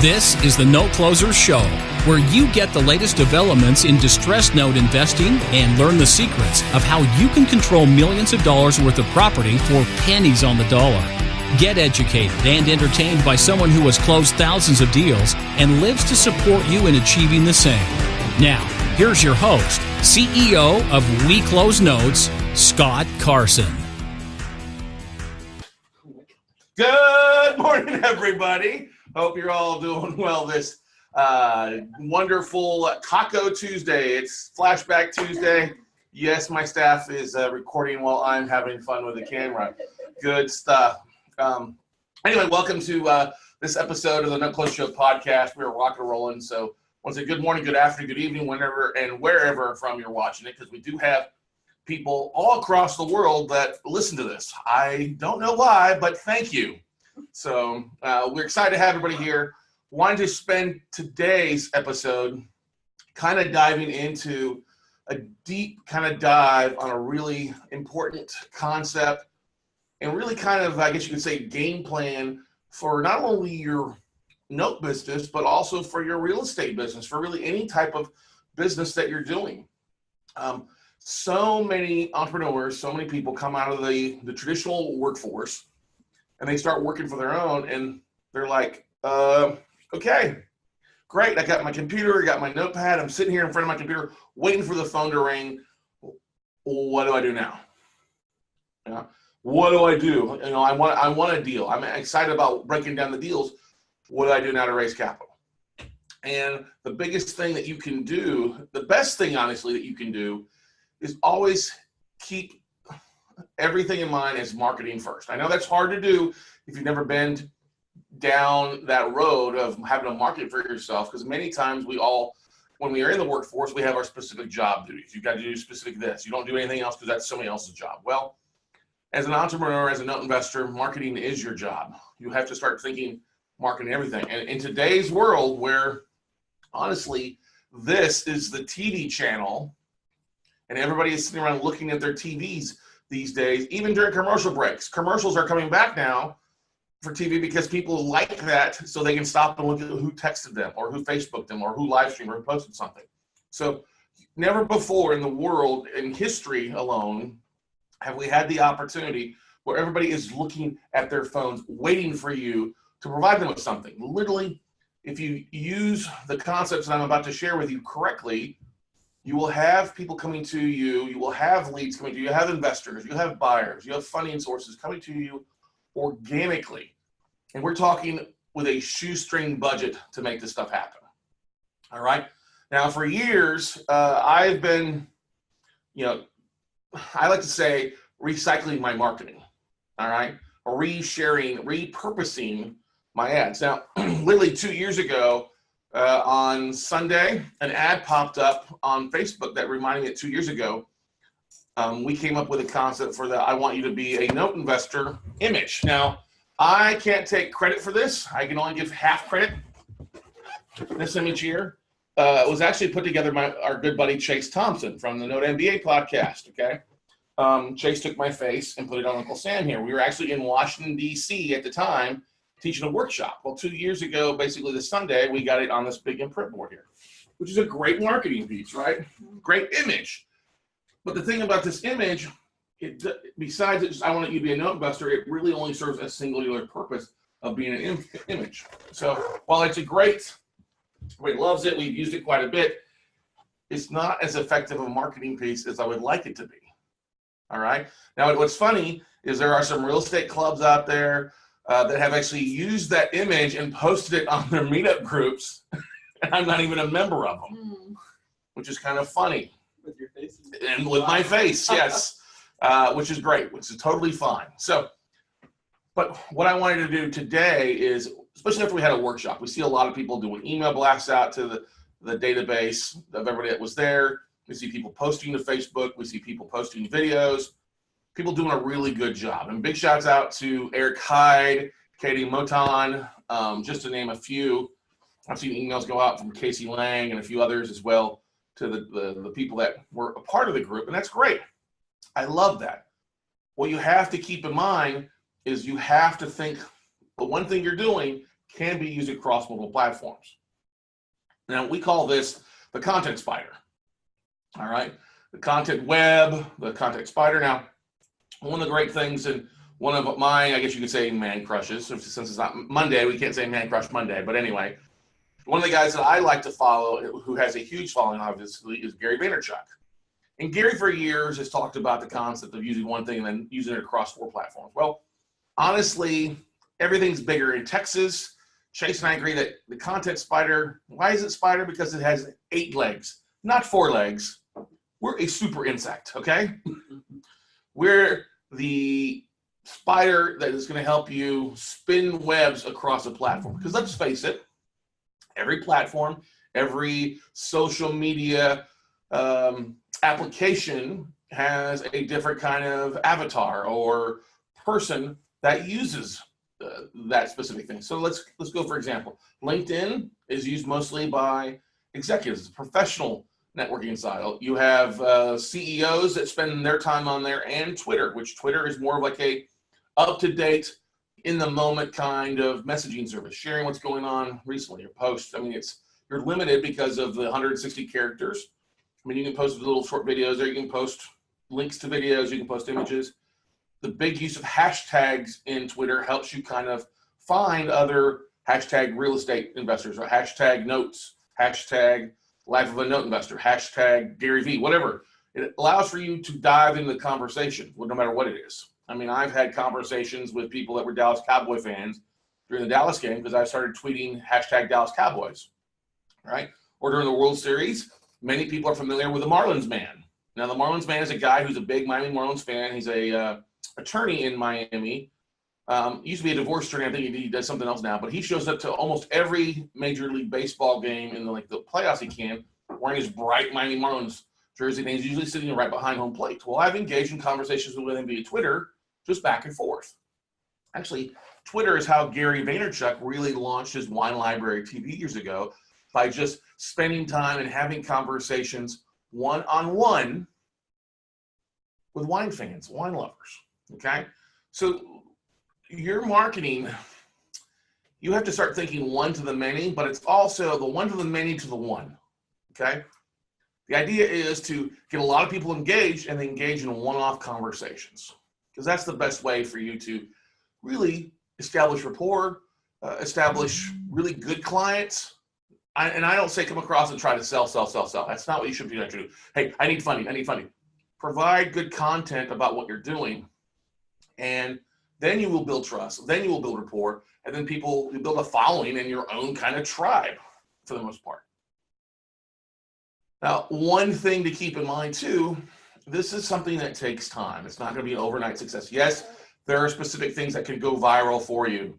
This is the Note Closer Show, where you get the latest developments in distressed note investing and learn the secrets of how you can control millions of dollars worth of property for pennies on the dollar. Get educated and entertained by someone who has closed thousands of deals and lives to support you in achieving the same. Now, here's your host, CEO of We Close Notes, Scott Carson. Good morning, everybody. Hope you're all doing well this wonderful Taco Tuesday. It's Flashback Tuesday. Yes, my staff is recording while I'm having fun with the camera. Good stuff. Anyway, welcome to this episode of the Note Closer Show podcast. We're rock and rolling. So, once again, good morning, good afternoon, good evening, whenever and wherever from you're watching it, because we do have people all across the world that listen to this. I don't know why, but thank you. So we're excited to have everybody here. Wanted to spend today's episode kind of diving into a deep kind of dive on a really important concept and really kind of, I guess you could say, game plan for not only your note business, but also for your real estate business, for really any type of business that you're doing. So many entrepreneurs, so many people come out of the traditional workforce and they start working for their own, and they're like, okay, great. I got my computer, I got my notepad. I'm sitting here in front of my computer waiting for the phone to ring. What do I do now? What do I do? I want a deal. I'm excited about breaking down the deals. What do I do now to raise capital? And the biggest thing that you can do, the best thing, honestly, that you can do is always keep everything in mind as marketing first. I know that's hard to do if you've never been down that road of having to market for yourself, because many times when we are in the workforce, we have our specific job duties. You've got to do specific this. You don't do anything else because that's somebody else's job. Well, as an entrepreneur, as a note investor, marketing is your job. You have to start thinking marketing everything. And in today's world where, honestly, this is the TV channel and everybody is sitting around looking at their TVs these days, even during commercial breaks. Commercials are coming back now for TV because people like that so they can stop and look at who texted them or who Facebooked them or who live streamed or who posted something. So never before in the world, in history alone, have we had the opportunity where everybody is looking at their phones, waiting for you to provide them with something. Literally, if you use the concepts that I'm about to share with you correctly, you will have people coming to you, you will have leads coming to you, you have investors, you have buyers, you have funding sources coming to you organically. And we're talking with a shoestring budget to make this stuff happen. All right. Now, for years, I've been, I like to say recycling my marketing. All right. Or repurposing my ads. Now, literally 2 years ago, on Sunday, an ad popped up on Facebook that reminded me that 2 years ago, we came up with a concept for the I want you to be a note investor image. Now, I can't take credit for this. I can only give half credit. This image here was actually put together by our good buddy Chase Thompson from the Note MBA podcast, okay? Chase took my face and put it on Uncle Sam here. We were actually in Washington, D.C. at the time, teaching a workshop. Well, 2 years ago, basically this Sunday, we got it on this big imprint board here, which is a great marketing piece, right? Great image. But the thing about this image, besides it, I want you to be a note investor, it really only serves a singular purpose of being an image. So while it's everybody loves it, we've used it quite a bit, it's not as effective a marketing piece as I would like it to be. All right. Now, what's funny is there are some real estate clubs out there that have actually used that image and posted it on their meetup groups, and I'm not even a member of them, which is kind of funny. With your face? And with my face, yes, which is great, which is totally fine. So, but what I wanted to do today is, especially after we had a workshop, we see a lot of people doing email blasts out to the database of everybody that was there. We see people posting to Facebook. We see people posting videos. People doing a really good job. And big shouts out to Eric Hyde, Katie Moton, just to name a few. I've seen emails go out from Casey Lang and a few others as well to the people that were a part of the group, and that's great. I love that. What you have to keep in mind is you have to think the one thing you're doing, can be used across multiple platforms. Now, we call this the content spider. All right, the content web, the content spider. Now, one of the great things, and one of my, I guess you could say, man crushes, since it's not Monday, we can't say man crush Monday, but anyway, one of the guys that I like to follow, who has a huge following, obviously, is Gary Vaynerchuk. And Gary, for years, has talked about the concept of using one thing and then using it across 4 platforms. Well, honestly, everything's bigger in Texas. Chase and I agree that the content spider, why is it spider? Because it has 8 legs, not 4 legs. We're a super insect, okay? We're the spider that is going to help you spin webs across a platform. Because let's face it, every platform, every social media application has a different kind of avatar or person that uses that specific thing. So let's go, for example, LinkedIn is used mostly by executives. It's a professional networking style. You have CEOs that spend their time on there, and Twitter, which Twitter is more of like a up-to-date, in-the-moment kind of messaging service, sharing what's going on recently, your posts. I mean, you're limited because of the 160 characters. I mean, you can post little short videos there. You can post links to videos. You can post images. The big use of hashtags in Twitter helps you kind of find other hashtag real estate investors, or hashtag notes, hashtag life of a note investor, hashtag Gary V, whatever. It allows for you to dive into the conversation, no matter what it is. I mean, I've had conversations with people that were Dallas Cowboy fans during the Dallas game because I started tweeting hashtag Dallas Cowboys, right? Or during the World Series, many people are familiar with the Marlins man. Now, the Marlins man is a guy who's a big Miami Marlins fan. He's a attorney in Miami. Used to be a divorce attorney. I think he does something else now, but he shows up to almost every Major League Baseball game in the playoffs he can, wearing his bright Miami Marlins jersey, and he's usually sitting right behind home plate. Well, I've engaged in conversations with him via Twitter, just back and forth. Actually, Twitter is how Gary Vaynerchuk really launched his wine library TV years ago, by just spending time and having conversations one-on-one with wine fans, wine lovers, okay? So your marketing, you have to start thinking one to the many, but it's also the one to the many to the one, okay? The idea is to get a lot of people engaged and engage in one-off conversations, because that's the best way for you to really establish rapport, establish really good clients. And I don't say come across and try to sell. That's not what you should be trying to do. Hey, I need funding. Provide good content about what you're doing, and then you will build trust. Then you will build rapport, and then you build a following in your own kind of tribe for the most part. Now, one thing to keep in mind too, this is something that takes time. It's not going to be an overnight success. Yes, there are specific things that can go viral for you.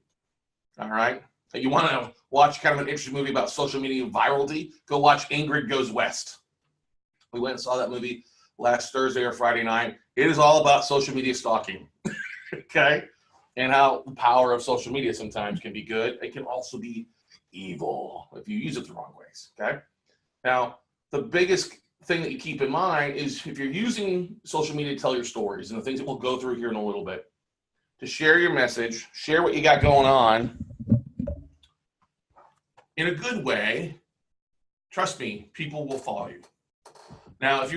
All right. You want to watch kind of an interesting movie about social media virality, go watch Ingrid Goes West. We went and saw that movie last Thursday or Friday night. It is all about social media stalking, okay? And how the power of social media sometimes can be good. It can also be evil if you use it the wrong ways, okay? Now, the biggest thing that you keep in mind is if you're using social media to tell your stories, and the things that we'll go through here in a little bit, to share your message, share what you got going on, in a good way, trust me, people will follow you. Now, if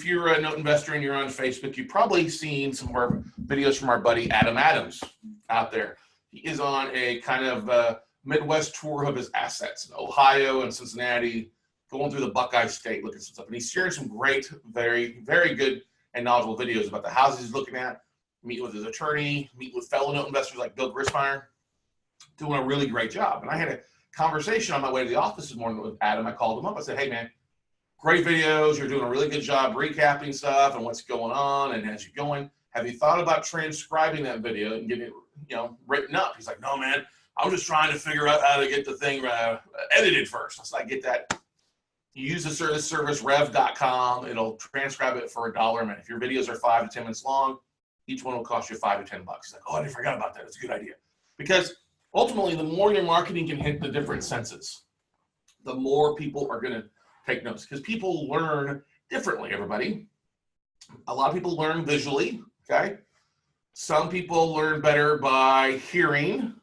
you're a note investor and you're on Facebook, you've probably seen some of our videos from our buddy Adam Adams out there. He is on a kind of Midwest tour of his assets in Ohio and Cincinnati, going through the Buckeye State, looking at some stuff. And he's sharing some great, very, very good and knowledgeable videos about the houses he's looking at, meeting with his attorney, meeting with fellow note investors like Bill Grismeyer, doing a really great job. And I had a conversation on my way to the office this morning with Adam. I called him up. I said, hey, man, great videos. You're doing a really good job recapping stuff and what's going on. And as you're going, have you thought about transcribing that video and getting it, written up? He's like, no, man, I was just trying to figure out how to get the thing edited first. So I get that. You use the service rev.com. It'll transcribe it for $1 a minute. If your videos are 5 to 10 minutes long, each one will cost you $5 to $10. He's like, oh, I forgot about that. It's a good idea. Because ultimately, the more your marketing can hit the different senses, the more people are going to take notes, because people learn differently, everybody. A lot of people learn visually, okay? Some people learn better by hearing.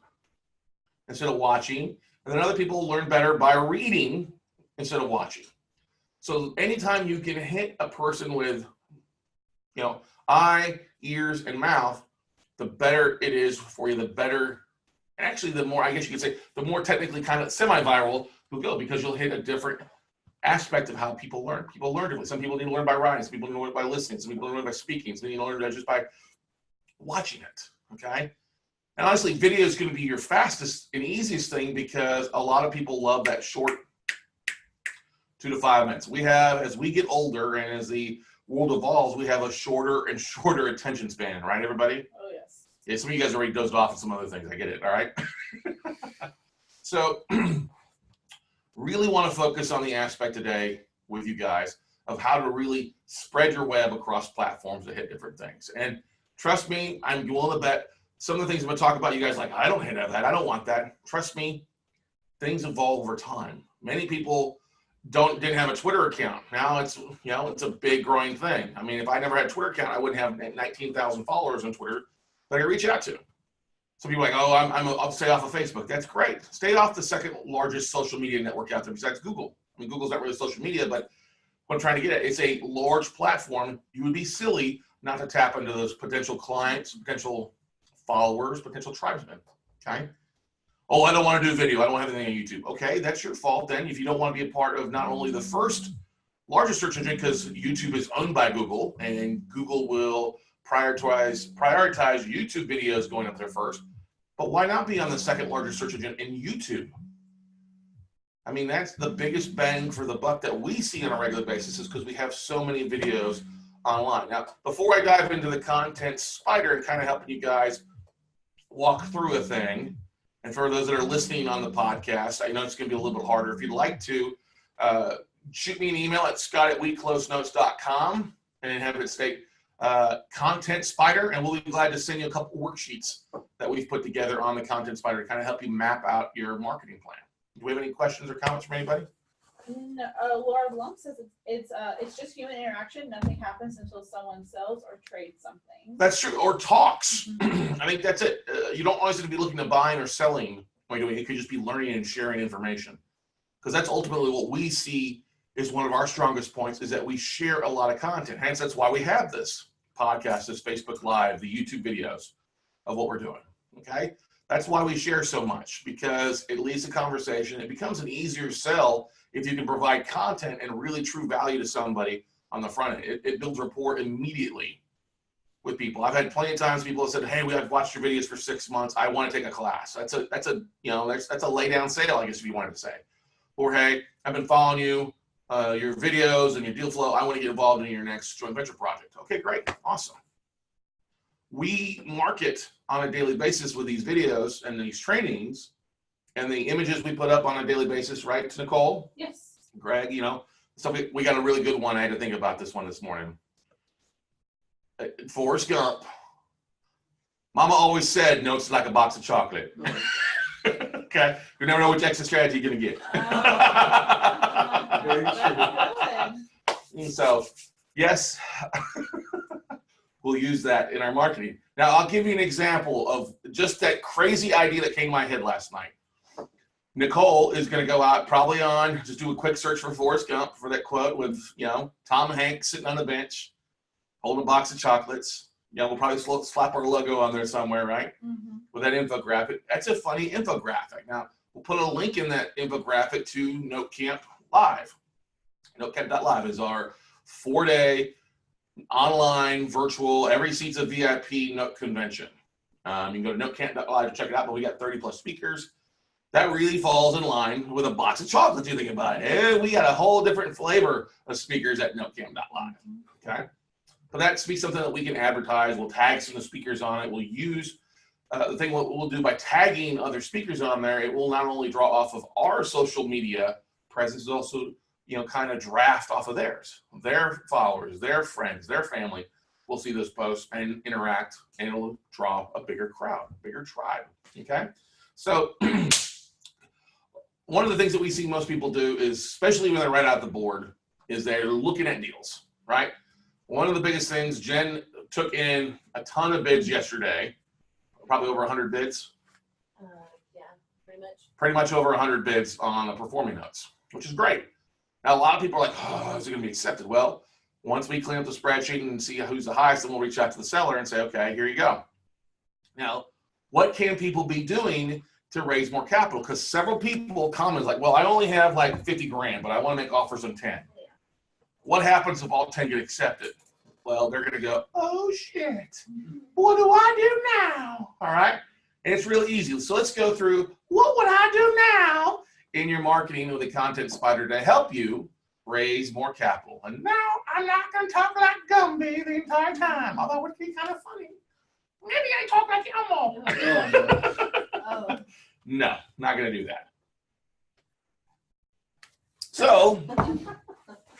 instead of watching. And then other people learn better by reading instead of watching. So anytime you can hit a person with, eye, ears, and mouth, the better it is for you, the better, and actually the more, I guess you could say, the more technically kind of semi-viral you'll go, because you'll hit a different aspect of how people learn. People learn differently. Some people need to learn by writing, some people need to learn by listening, some people learn by speaking, some people learn just by watching it, okay? And honestly, video is going to be your fastest and easiest thing, because a lot of people love that short 2 to 5 minutes. We have, as we get older and as the world evolves, we have a shorter and shorter attention span, right, everybody? Oh, yes. Yeah, some of you guys already dozed off on some other things. I get it, all right? So really want to focus on the aspect today with you guys of how to really spread your web across platforms to hit different things. And trust me, I'm willing to bet some of the things I'm going to talk about, you guys like, I don't have that. I don't want that. Trust me, things evolve over time. Many people didn't have a Twitter account. Now it's, it's a big growing thing. I mean, if I never had a Twitter account, I wouldn't have 19,000 followers on Twitter that I reach out to. Some people are like, oh, I'll stay off of Facebook. That's great. Stay off the second largest social media network out there besides Google. I mean, Google's not really social media, but what I'm trying to get at, it's a large platform. You would be silly not to tap into those potential clients, potential followers, potential tribesmen, okay? Oh, I don't want to do video. I don't have anything on YouTube. Okay, that's your fault then. If you don't want to be a part of not only the first largest search engine, because YouTube is owned by Google, and Google will prioritize YouTube videos going up there first, but why not be on the second largest search engine in YouTube? I mean, that's the biggest bang for the buck that we see on a regular basis, is because we have so many videos online. Now, before I dive into the content spider and kind of helping you guys walk through a thing, and for those that are listening on the podcast, I know it's going to be a little bit harder. If you'd like to, shoot me an email at scott@weclosenotes.com and have it state content spider, and we'll be glad to send you a couple worksheets that we've put together on the content spider to kind of help you map out your marketing plan. Do we have any questions or comments from anybody? No, Laura Blum says it's just human interaction. Nothing happens until someone sells or trades something. That's true, or talks. Mm-hmm. I think that's it. You don't always have to be looking to buying or selling when you're doing it. You could just be learning and sharing information, because that's ultimately what we see is one of our strongest points, is that we share a lot of content. Hence, that's why we have this podcast, this Facebook Live, the YouTube videos of what we're doing, okay? That's why we share so much, because it leads to conversation. It becomes an easier sell if you can provide content and really true value to somebody on the front end. It builds rapport immediately with people. I've had plenty of times people have said, hey, I've watched your videos for 6 months. I want to take a class. That's a lay down sale, I guess, if you wanted to say. Or, hey, I've been following you, your videos and your deal flow. I want to get involved in your next joint venture project. Okay, great. Awesome. We market on a daily basis with these videos and these trainings and the images we put up on a daily basis, right, Nicole? Yes. Greg, so we got a really good one. I had to think about this one this morning. Forrest Gump. Mama always said, notes like a box of chocolate. Okay, you never know which exit strategy you're gonna get. So, yes, we'll use that in our marketing. Now, I'll give you an example of just that crazy idea that came to my head last night. Nicole is going to go out probably just do a quick search for Forrest Gump for that quote with, Tom Hanks sitting on the bench, holding a box of chocolates. We'll probably slap our logo on there somewhere, right? Mm-hmm. With that infographic. That's a funny infographic. Now, we'll put a link in that infographic to NoteCamp Live. NoteCamp.live is our 4-day online, virtual, every seat's a VIP note convention. You can go to notecamp.live to check it out, but we got 30 plus speakers. That really falls in line with a box of chocolates. You think about it. Hey, we got a whole different flavor of speakers at notecamp.live. Okay. But that's be something that we can advertise. We'll tag some of the speakers on it. We'll use the thing what we'll do by tagging other speakers on there. It will not only draw off of our social media presence, but also kind of draft off of theirs, their followers, their friends, their family will see those posts and interact, and it'll draw a bigger crowd, a bigger tribe. Okay. So one of the things that we see most people do is, especially when they're right out the board, is they're looking at deals, right? One of the biggest things, Jen took in a ton of bids yesterday, probably over 100 bids. Yeah, Pretty much over 100 bids on the performing notes, which is great. Now, a lot of people are like, oh, is it going to be accepted? Well, once we clean up the spreadsheet and see who's the highest, then we'll reach out to the seller and say, okay, here you go. Now, what can people be doing to raise more capital? Because several people comment like, well, I only have like 50 grand, but I want to make offers on 10. Yeah. What happens if all 10 get accepted? Well, they're going to go, oh, shit. What do I do now? All right. And it's really easy. So let's go through what would I do now in your marketing with a content spider to help you raise more capital. And now I'm not going to talk like Gumby the entire time, although it would be kind of funny. Maybe I talk like Elmo. Oh. No, not going to do that. So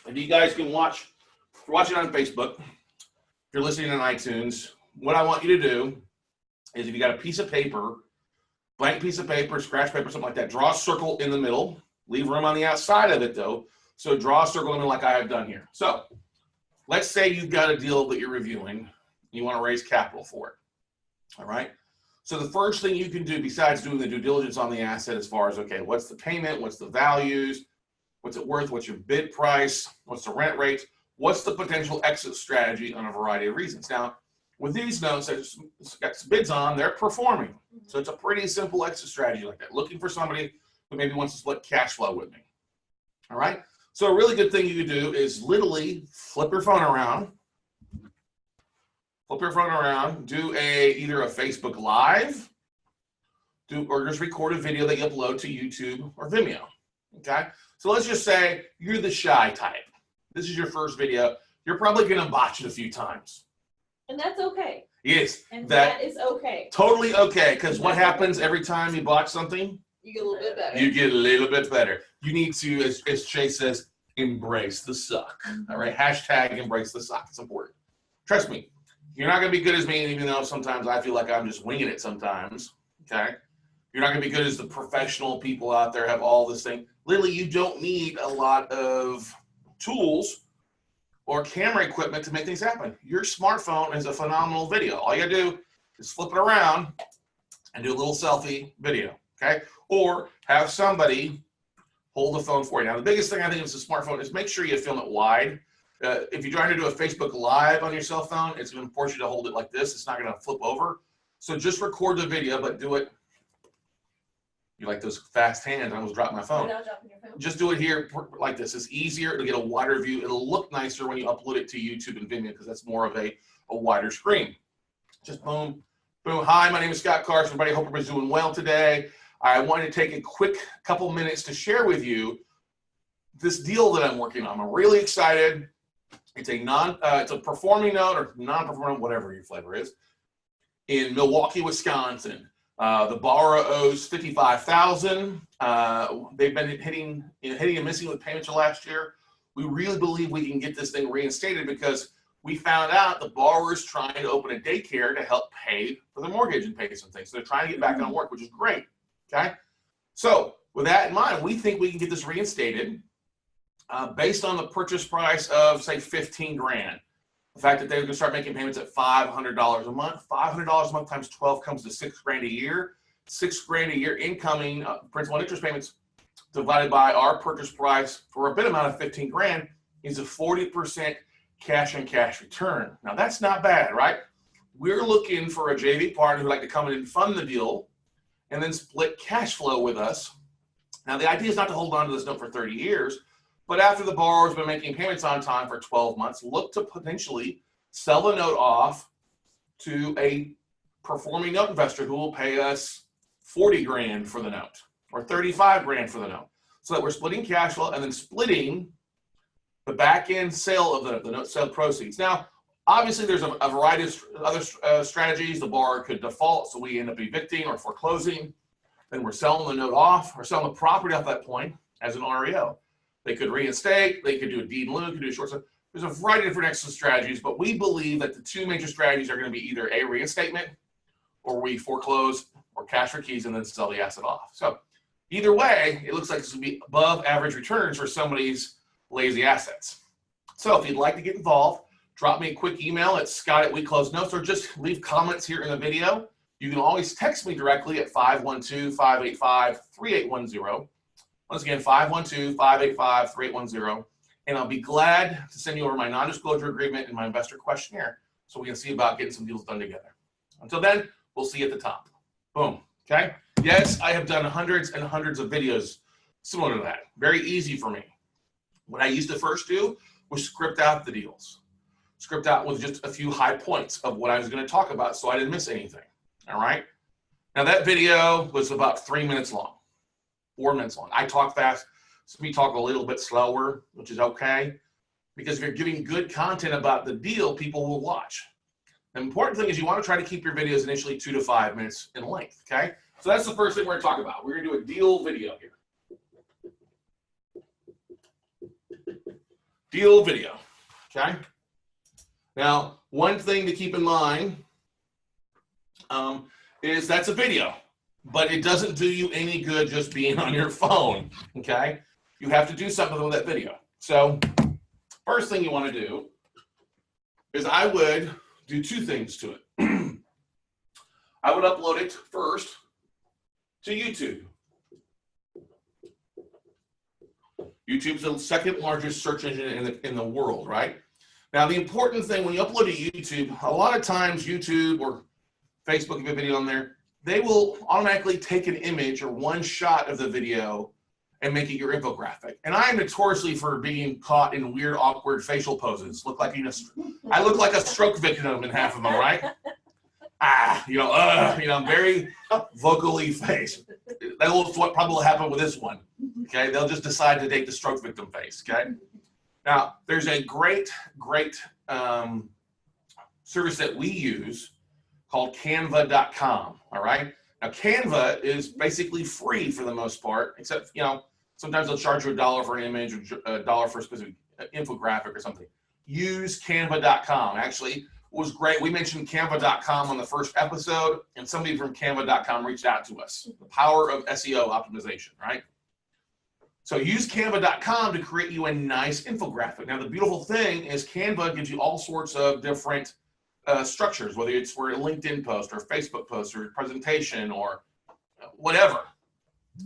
if you guys can watch, if you're watching on Facebook, if you're listening on iTunes, what I want you to do is if you got a piece of paper, blank piece of paper, scratch paper, something like that, draw a circle in the middle, leave room on the outside of it though. So draw a circle in the middle like I have done here. So let's say you've got a deal that you're reviewing. You want to raise capital for it. All right. So the first thing you can do besides doing the due diligence on the asset as far as, okay, what's the payment? What's the values? What's it worth? What's your bid price? What's the rent rate? What's the potential exit strategy on a variety of reasons? Now, with these notes, it's got some bids on, they're performing. So it's a pretty simple exit strategy like that. Looking for somebody who maybe wants to split cash flow with me. All right. So a really good thing you could do is literally flip your phone around. Flip your phone around, do either a Facebook Live, or just record a video that you upload to YouTube or Vimeo. Okay. So let's just say you're the shy type. This is your first video. You're probably going to botch it a few times. And that's okay. Yes. And that is okay. Totally okay. Because what happens every time you botch something? You get a little bit better. You get a little bit better. You need to, as Chase says, embrace the suck. All right. Hashtag embrace the suck. It's important. Trust me. You're not going to be good as me, even though sometimes I feel like I'm just winging it sometimes. Okay. You're not going to be good as the professional people out there have all this thing. Literally, you don't need a lot of tools or camera equipment to make things happen. Your smartphone is a phenomenal video. All you gotta do is flip it around and do a little selfie video, okay? Or have somebody hold the phone for you. Now, the biggest thing I think is a smartphone is make sure you film it wide. If you're trying to do a Facebook Live on your cell phone, it's gonna force you to hold it like this. It's not gonna flip over. So just record the video, but do it. You like those fast hands, I almost dropped my phone. Just do it here like this. It's easier to get a wider view. It'll look nicer when you upload it to YouTube and Vimeo because that's more of a wider screen. Just boom, boom. Hi, my name is Scott Carson. Everybody, hope everybody's doing well today. I wanted to take a quick couple minutes to share with you this deal that I'm working on. I'm really excited. It's a performing note or non-performing, whatever your flavor is, in Milwaukee, Wisconsin. The borrower owes $55,000. They've been hitting and missing with payments for last year. We really believe we can get this thing reinstated because we found out the borrower's trying to open a daycare to help pay for the mortgage and pay some things. So they're trying to get back on work, which is great. Okay. So with that in mind, we think we can get this reinstated based on the purchase price of say 15 grand. The fact that they're going to start making payments at $500 a month, $500 a month times 12 comes to $6 grand a year. $6 grand a year incoming principal and interest payments divided by our purchase price for a bid amount of 15 grand is a 40% cash on cash return. Now that's not bad, right? We're looking for a JV partner who'd like to come in and fund the deal and then split cash flow with us. Now the idea is not to hold on to this note for 30 years, but after the borrower's been making payments on time for 12 months, look to potentially sell the note off to a performing note investor who will pay us 40 grand for the note or 35 grand for the note. So that we're splitting cash flow and then splitting the back end sale of the note sale proceeds. Now, obviously there's a variety of other strategies. The borrower could default, so we end up evicting or foreclosing. Then we're selling the note off or selling the property off that point as an REO. They could reinstate, they could do a deed in lieu, could do a short sale. There's a variety of different exit strategies, but we believe that the two major strategies are going to be either a reinstatement or we foreclose or cash for keys and then sell the asset off. So either way, it looks like this would be above average returns for somebody's lazy assets. So if you'd like to get involved, drop me a quick email at scott@weclosenotes or just leave comments here in the video You can always text me directly at 512-585-3810. Once again, 512-585-3810. And I'll be glad to send you over my non-disclosure agreement and my investor questionnaire so we can see about getting some deals done together. Until then, we'll see you at the top. Boom. Okay? Yes, I have done hundreds and hundreds of videos similar to that. Very easy for me. What I used to first do was script out the deals. Script out with just a few high points of what I was going to talk about so I didn't miss anything. All right? Now that video was about 3 minutes long, 4 minutes long. I talk fast, so me talk a little bit slower, which is okay. Because if you're giving good content about the deal, people will watch. The important thing is you want to try to keep your videos initially 2 to 5 minutes in length, okay? So that's the first thing we're going to talk about. We're going to do a deal video here. Deal video, okay? Now, one thing to keep in mind is that's a video, but it doesn't do you any good just being on your phone, okay? You have to do something with that video. So first thing you want to do is I would do two things to it. I would upload it first to YouTube. YouTube's the second largest search engine in the world, right? Now, the important thing when you upload to YouTube, a lot of times YouTube or Facebook, if you have a video on there, they will automatically take an image or one shot of the video and make it your infographic. And I am notoriously for being caught in weird, awkward facial poses. I look like a stroke victim in half of them, right? I'm very vocally faced. That will probably happen with this one. Okay, they'll just decide to take the stroke victim face. Okay, now there's a great service that we use called Canva.com. All right, now Canva is basically free for the most part, except sometimes they'll charge you $1 for an image or $1 for a specific infographic or something. Use Canva.com. Actually, was great. We mentioned Canva.com on the first episode, and somebody from Canva.com reached out to us. The power of SEO optimization, right? So use Canva.com to create you a nice infographic. Now, the beautiful thing is Canva gives you all sorts of different structures, whether it's for a LinkedIn post or a Facebook post or a presentation or whatever.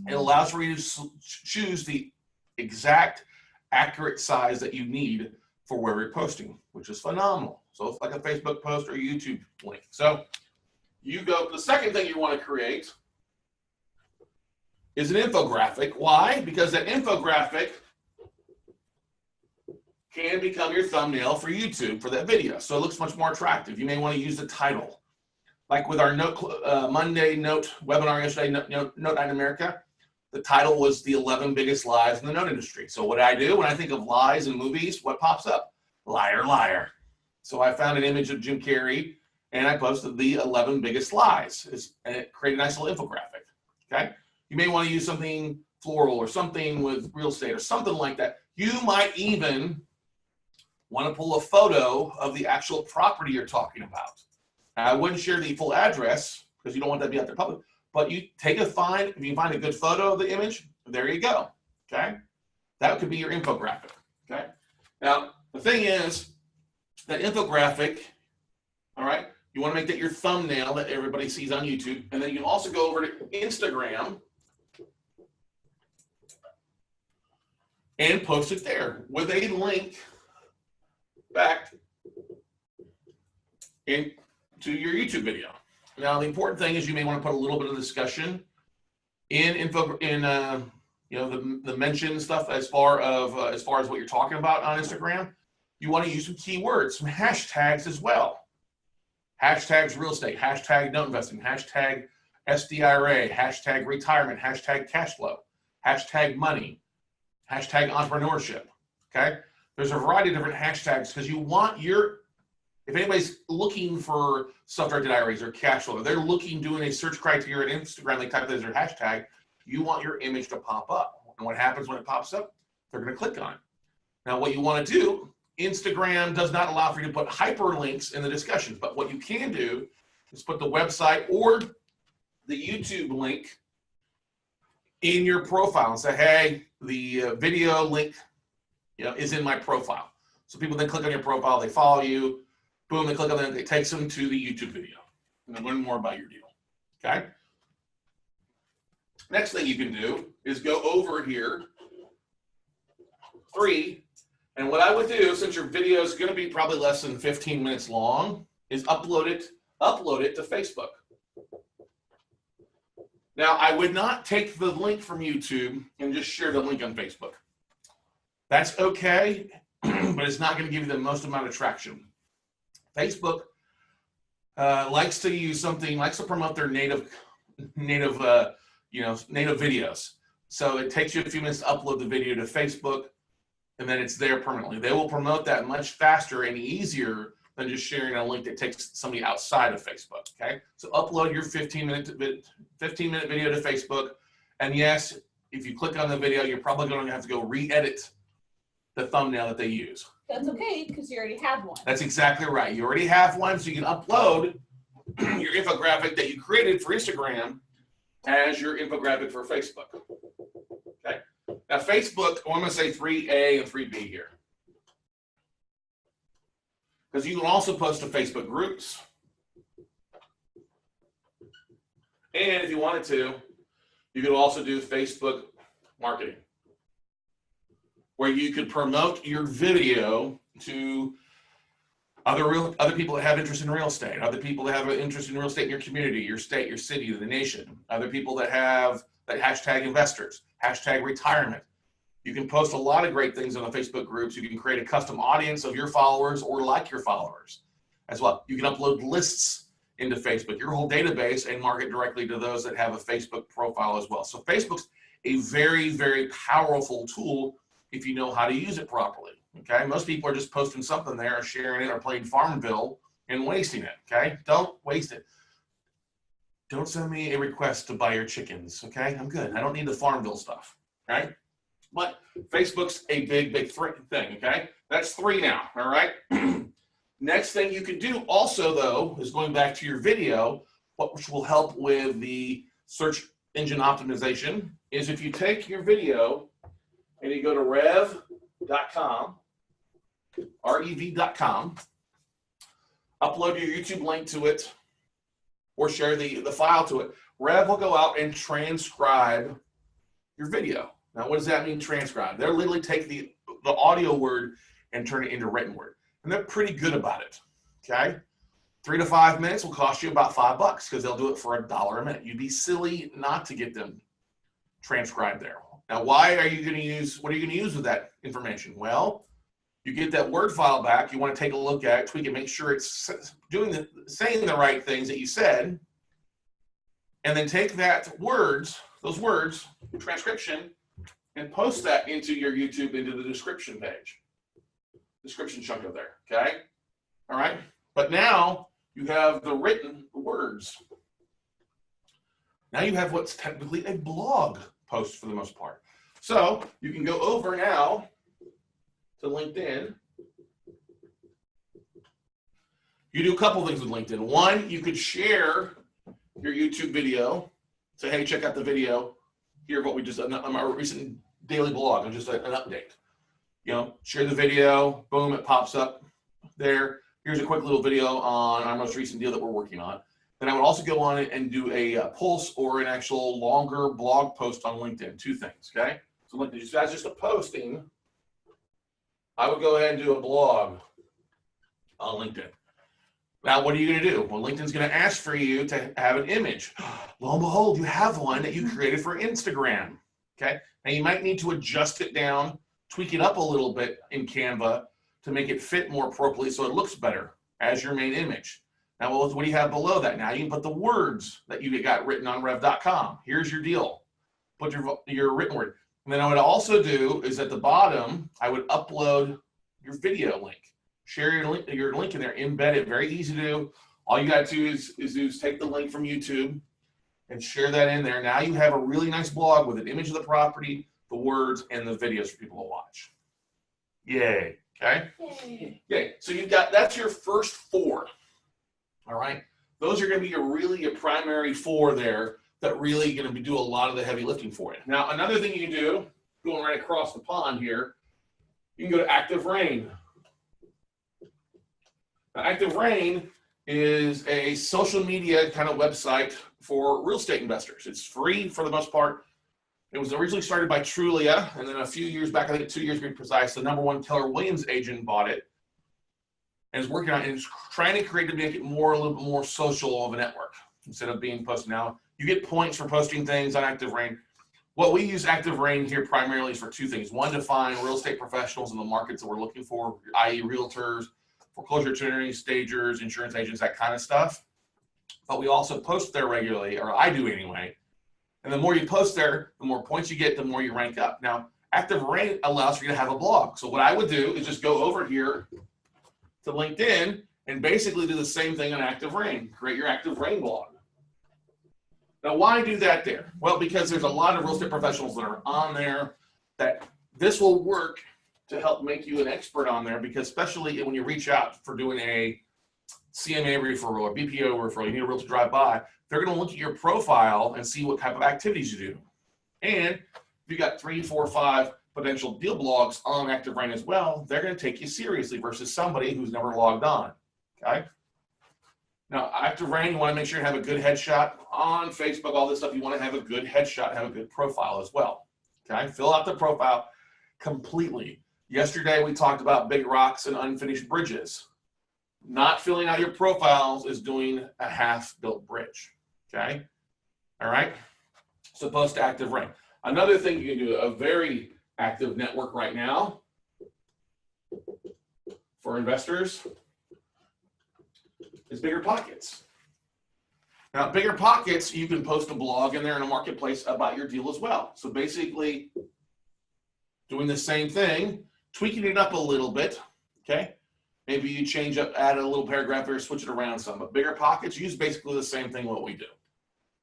It allows for you to choose the exact accurate size that you need for where you're posting, which is phenomenal. So it's like a Facebook post or a YouTube link. So the second thing you want to create is an infographic. Why? Because that infographic can become your thumbnail for YouTube for that video. So it looks much more attractive. You may want to use the title. Like with our Monday Note webinar yesterday, Note Night America, the title was the 11 biggest lies in the note industry. So what I do when I think of lies in movies, what pops up? Liar, liar. So I found an image of Jim Carrey and I posted the 11 biggest lies, and it created a nice little infographic, okay? You may want to use something floral or something with real estate or something like that. You might even want to pull a photo of the actual property you're talking about. I wouldn't share the full address because you don't want that to be out there public, but you if you find a good photo of the image, there you go, okay? That could be your infographic, okay? Now, the thing is, that infographic, all right, you want to make that your thumbnail that everybody sees on YouTube, and then you can also go over to Instagram and post it there with a link back into your YouTube video. Now, the important thing is you may want to put a little bit of discussion in the mention stuff as far as what you're talking about on Instagram. You want to use some keywords, some hashtags as well. Hashtags real estate, hashtag note investing, hashtag SDRA, hashtag retirement, hashtag cash flow, hashtag money, hashtag entrepreneurship, okay? There's a variety of different hashtags because you want if anybody's looking for self-directed IRAs or cash flow, they're doing a search criteria at Instagram, they type that as their hashtag, you want your image to pop up. And what happens when it pops up? They're going to click on it. Now, what you want to do, Instagram does not allow for you to put hyperlinks in the discussions, but what you can do is put the website or the YouTube link in your profile and say, hey, the video link is in my profile. So people then click on your profile, they follow you, boom, they click on it, it takes them to the YouTube video and then learn more about your deal. Okay. Next thing you can do is go over here, 3, and what I would do, since your video is going to be probably less than 15 minutes long, is upload it to Facebook. Now, I would not take the link from YouTube and just share the link on Facebook. That's okay, but it's not going to give you the most amount of traction. Facebook likes to promote their native videos. So it takes you a few minutes to upload the video to Facebook, and then it's there permanently. They will promote that much faster and easier than just sharing a link that takes somebody outside of Facebook, okay? So upload your 15-minute video to Facebook, and yes, if you click on the video, you're probably going to have to go re-edit the thumbnail that they use. That's okay, because you already have one. That's exactly right. You already have one, so you can upload your infographic that you created for Instagram as your infographic for Facebook. Okay. Now Facebook, I'm going to say 3A and 3B here, because you can also post to Facebook groups. And if you wanted to, you could also do Facebook marketing, where you could promote your video to other people that have interest in real estate, other people that have an interest in real estate in your community, your state, your city, the nation, other people that have that hashtag investors, hashtag retirement. You can post a lot of great things on the Facebook groups. You can create a custom audience of your followers or like your followers as well. You can upload lists into Facebook, your whole database, and market directly to those that have a Facebook profile as well. So Facebook's a very, very powerful tool if you know how to use it properly. Okay, most people are just posting something there, or sharing it, or playing Farmville and wasting it. Okay, don't waste it. Don't send me a request to buy your chickens. Okay, I'm good. I don't need the Farmville stuff. Right? But Facebook's a big, big thing. Okay, that's 3 now. All right. Next thing you can do also, though, is going back to your video, which will help with the search engine optimization, is if you take your video and you go to rev.com, rev.com, upload your YouTube link to it, or share the file to it. Rev will go out and transcribe your video. Now, what does that mean, transcribe? They'll literally take the audio word and turn it into written word. And they're pretty good about it, okay? 3 to 5 minutes will cost you about $5 because they'll do it for $1 a minute. You'd be silly not to get them transcribed there. Now, what are you going to use with that information? Well, you get that Word file back. You want to take a look at it, tweak it, make sure it's saying the right things that you said, and then take those words, transcription, and post that into your YouTube, into the description chunk of there, okay? All right, but now you have the written words. Now you have what's technically a blog post for the most part. So you can go over now to LinkedIn. You do a couple things with LinkedIn. One, you could share your YouTube video. Say, hey, check out the video. Here, what we just on our recent daily blog, and just an update. You know, share the video. Boom, it pops up there. Here's a quick little video on our most recent deal that we're working on. Then I would also go on and do a pulse or an actual longer blog post on LinkedIn. 2 things, okay? So LinkedIn, that's just a posting. I would go ahead and do a blog on LinkedIn. Now, what are you going to do? Well, LinkedIn's going to ask for you to have an image. Lo and behold, you have one that you created for Instagram, okay? Now, you might need to adjust it down, tweak it up a little bit in Canva to make it fit more appropriately so it looks better as your main image. Now, what do you have below that? Now you can put the words that you got written on rev.com. Here's your deal. Put your written word. And then I would also do is at the bottom, I would upload your video link. Share your link in there, embed it, very easy to do. All you got to do is take the link from YouTube and share that in there. Now you have a really nice blog with an image of the property, the words, and the videos for people to watch. Yay, okay? Yay. So that's your first 4. All right, those are going to be your primary 4 there that really going to do a lot of the heavy lifting for you. Now, another thing you can do, going right across the pond here, you can go to Active Rain. Now, Active Rain is a social media kind of website for real estate investors. It's free for the most part. It was originally started by Trulia, and then a few years back, I think 2 years to be precise, the #1 Keller Williams agent bought it and is working on it and is trying to create to make it a little bit more social of a network instead of being posted. Now, you get points for posting things on Active Rain. What we use Active Rain here primarily is for two things. One, to find real estate professionals in the markets that we're looking for, i.e. realtors, foreclosure attorneys, stagers, insurance agents, that kind of stuff. But we also post there regularly, or I do anyway. And the more you post there, the more points you get, the more you rank up. Now, Active Rain allows for you to have a blog. So what I would do is just go over here to LinkedIn and basically do the same thing on Active Rain. Create your Active Rain blog. Now, why do that there? Well, because there's a lot of real estate professionals that are on there that this will work to help make you an expert on there, because especially when you reach out for doing a CMA referral or BPO referral, you need a realtor to drive by, they're going to look at your profile and see what type of activities you do. And if you got 3, 4, 5 potential deal blogs on Active Rain as well, they're going to take you seriously versus somebody who's never logged on. Okay. Now, Active Rain, you want to make sure you have a good headshot on Facebook, all this stuff. You want to have a good headshot, have a good profile as well. Okay. Fill out the profile completely. Yesterday, we talked about big rocks and unfinished bridges. Not filling out your profiles is doing a half-built bridge. Okay. All right. So post to Active Rain. Another thing you can do, a very active network right now for investors, is Bigger Pockets. Now, Bigger Pockets, you can post a blog in there in a marketplace about your deal as well. So basically, doing the same thing, tweaking it up a little bit. Okay. Maybe you change up, add a little paragraph or switch it around some. But Bigger Pockets use basically the same thing what we do.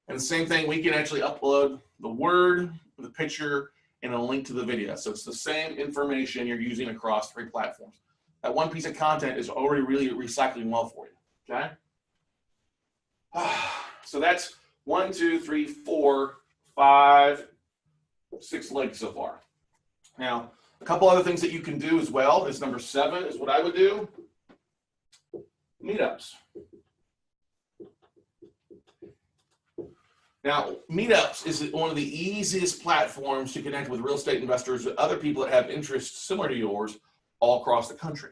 And the same thing, we can actually upload the word, the picture, and a link to the video. So it's the same information you're using across 3 platforms. That one piece of content is already really recycling well for you. Okay? So that's 1, 2, 3, 4, 5, 6 legs so far. Now, a couple other things that you can do as well is number 7 is what I would do. Meetups. Now, Meetups is one of the easiest platforms to connect with real estate investors, with other people that have interests similar to yours all across the country.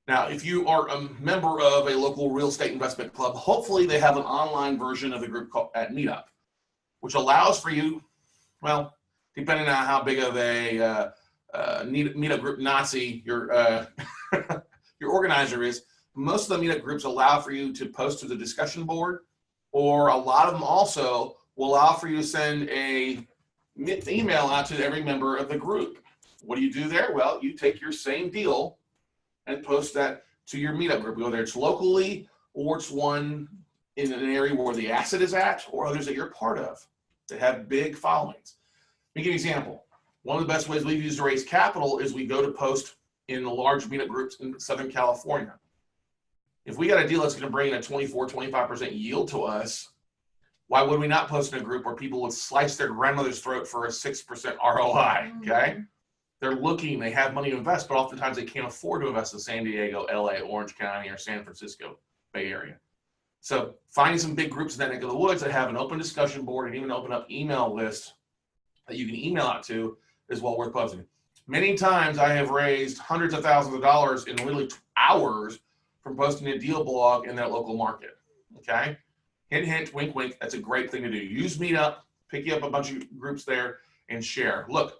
Now, if you are a member of a local real estate investment club, hopefully they have an online version of the group called at Meetup, which allows for you, well, depending on how big of a meetup group Nazi your organizer is, most of the meetup groups allow for you to post to the discussion board, or a lot of them also will allow for you to send a email out to every member of the group. What do you do there? Well, you take your same deal and post that to your meetup group, whether it's locally or it's one in an area where the asset is at, or others that you're part of that have big followings. Let me give you an example. One of the best ways we've used to raise capital is we go to post in the large meetup groups in Southern California. If we got a deal that's going to bring in a 24, 25% yield to us, why would we not post in a group where people would slice their grandmother's throat for a 6% ROI, okay? They're looking, they have money to invest, but oftentimes they can't afford to invest in San Diego, LA, Orange County, or San Francisco Bay Area. So finding some big groups in that neck of the woods that have an open discussion board and even open up email list that you can email out to is well worth posting. Many times I have raised hundreds of thousands of dollars in literally hours from posting a deal blog in that local market, okay? Hint, hint, wink, wink, that's a great thing to do. Use Meetup, pick you up a bunch of groups there and share. Look,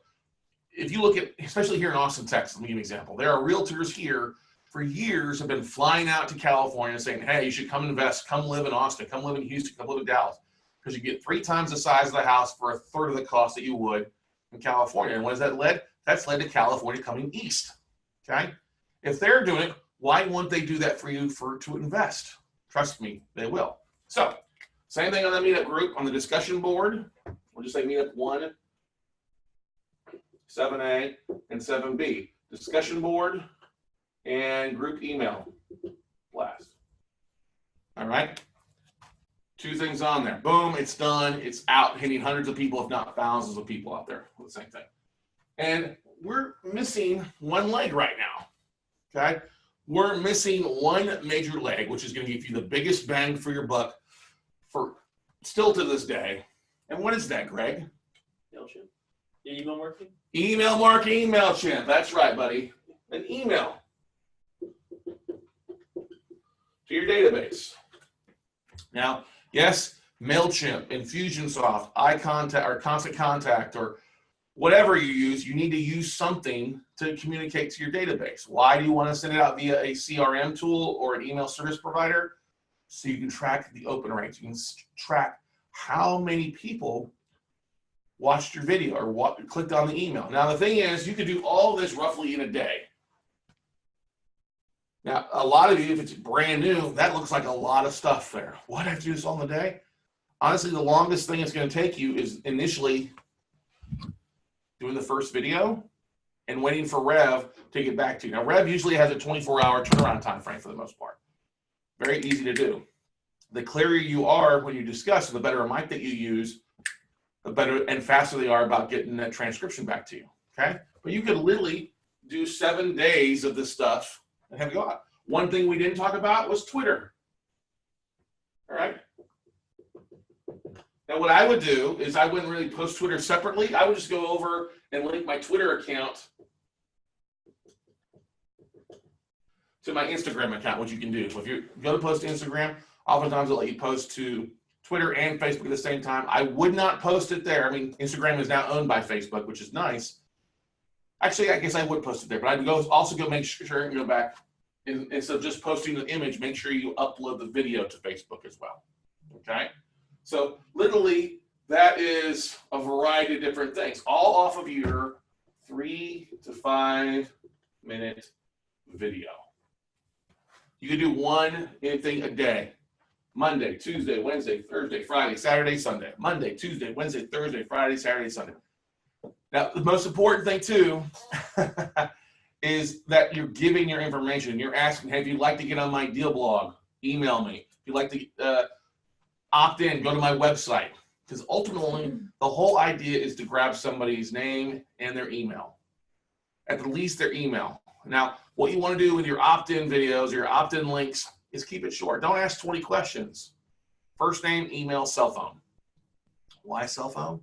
if you look at, especially here in Austin, Texas, let me give you an example. There are realtors here for years have been flying out to California saying, hey, you should come invest, come live in Austin, come live in Houston, come live in Dallas, because you get 3 times the size of the house for 1/3 of the cost that you would in California. And what has that led? That's led to California coming east, okay? If they're doing it, why wouldn't they do that for you to invest? Trust me, they will. So, same thing on the meetup group, on the discussion board. We'll just say meetup 1, 7A, and 7B. Discussion board and group email blast. All right? 2 things on there. Boom, it's done. It's out, hitting hundreds of people, if not thousands of people out there with the same thing. And we're missing one leg right now, okay? we're missing one major leg, which is going to give you the biggest bang for your buck for still to this day. And what is that, Greg? MailChimp. Email marketing? Email marketing, MailChimp. That's right, buddy. An email to your database. Now, yes, MailChimp, Infusionsoft, iContact, or Constant Contact, or whatever you use, you need to use something to communicate to your database. Why do you want to send it out via a CRM tool or an email service provider? So you can track the open rates. You can track how many people watched your video or clicked on the email. Now, the thing is, you could do all this roughly in a day. Now, a lot of you, if it's brand new, that looks like a lot of stuff there. What, I have to do this all in a day? Honestly, the longest thing it's going to take you is initially doing the first video and waiting for Rev to get back to you. Now, Rev usually has a 24-hour turnaround time frame for the most part. Very easy to do. The clearer you are when you discuss, the better a mic that you use, the better and faster they are about getting that transcription back to you, okay? But you could literally do 7 days of this stuff and have it go out. One thing we didn't talk about was Twitter, all right? Now, what I would do is I wouldn't really post Twitter separately. I would just go over and link my Twitter account to my Instagram account, which you can do. So if you go to post to Instagram, oftentimes it'll let you post to Twitter and Facebook at the same time. I would not post it there. I mean, Instagram is now owned by Facebook, which is nice. Actually, I guess I would post it there, but I'd also go make sure and go back. Instead of just posting the image, make sure you upload the video to Facebook as well, okay? So literally, that is a variety of different things, all off of your 3 to 5 minute video. You can do one thing a day. Monday, Tuesday, Wednesday, Thursday, Friday, Saturday, Sunday. Monday, Tuesday, Wednesday, Thursday, Friday, Saturday, Sunday. Now, the most important thing too is that you're giving your information. You're asking, hey, if you'd like to get on my deal blog, email me. If you'd like to opt in, go to my website. Because ultimately, the whole idea is to grab somebody's name and their email. At the least, their email. Now, what you want to do with your opt-in videos, your opt-in links, is keep it short. Don't ask 20 questions. First name, email, cell phone. Why cell phone?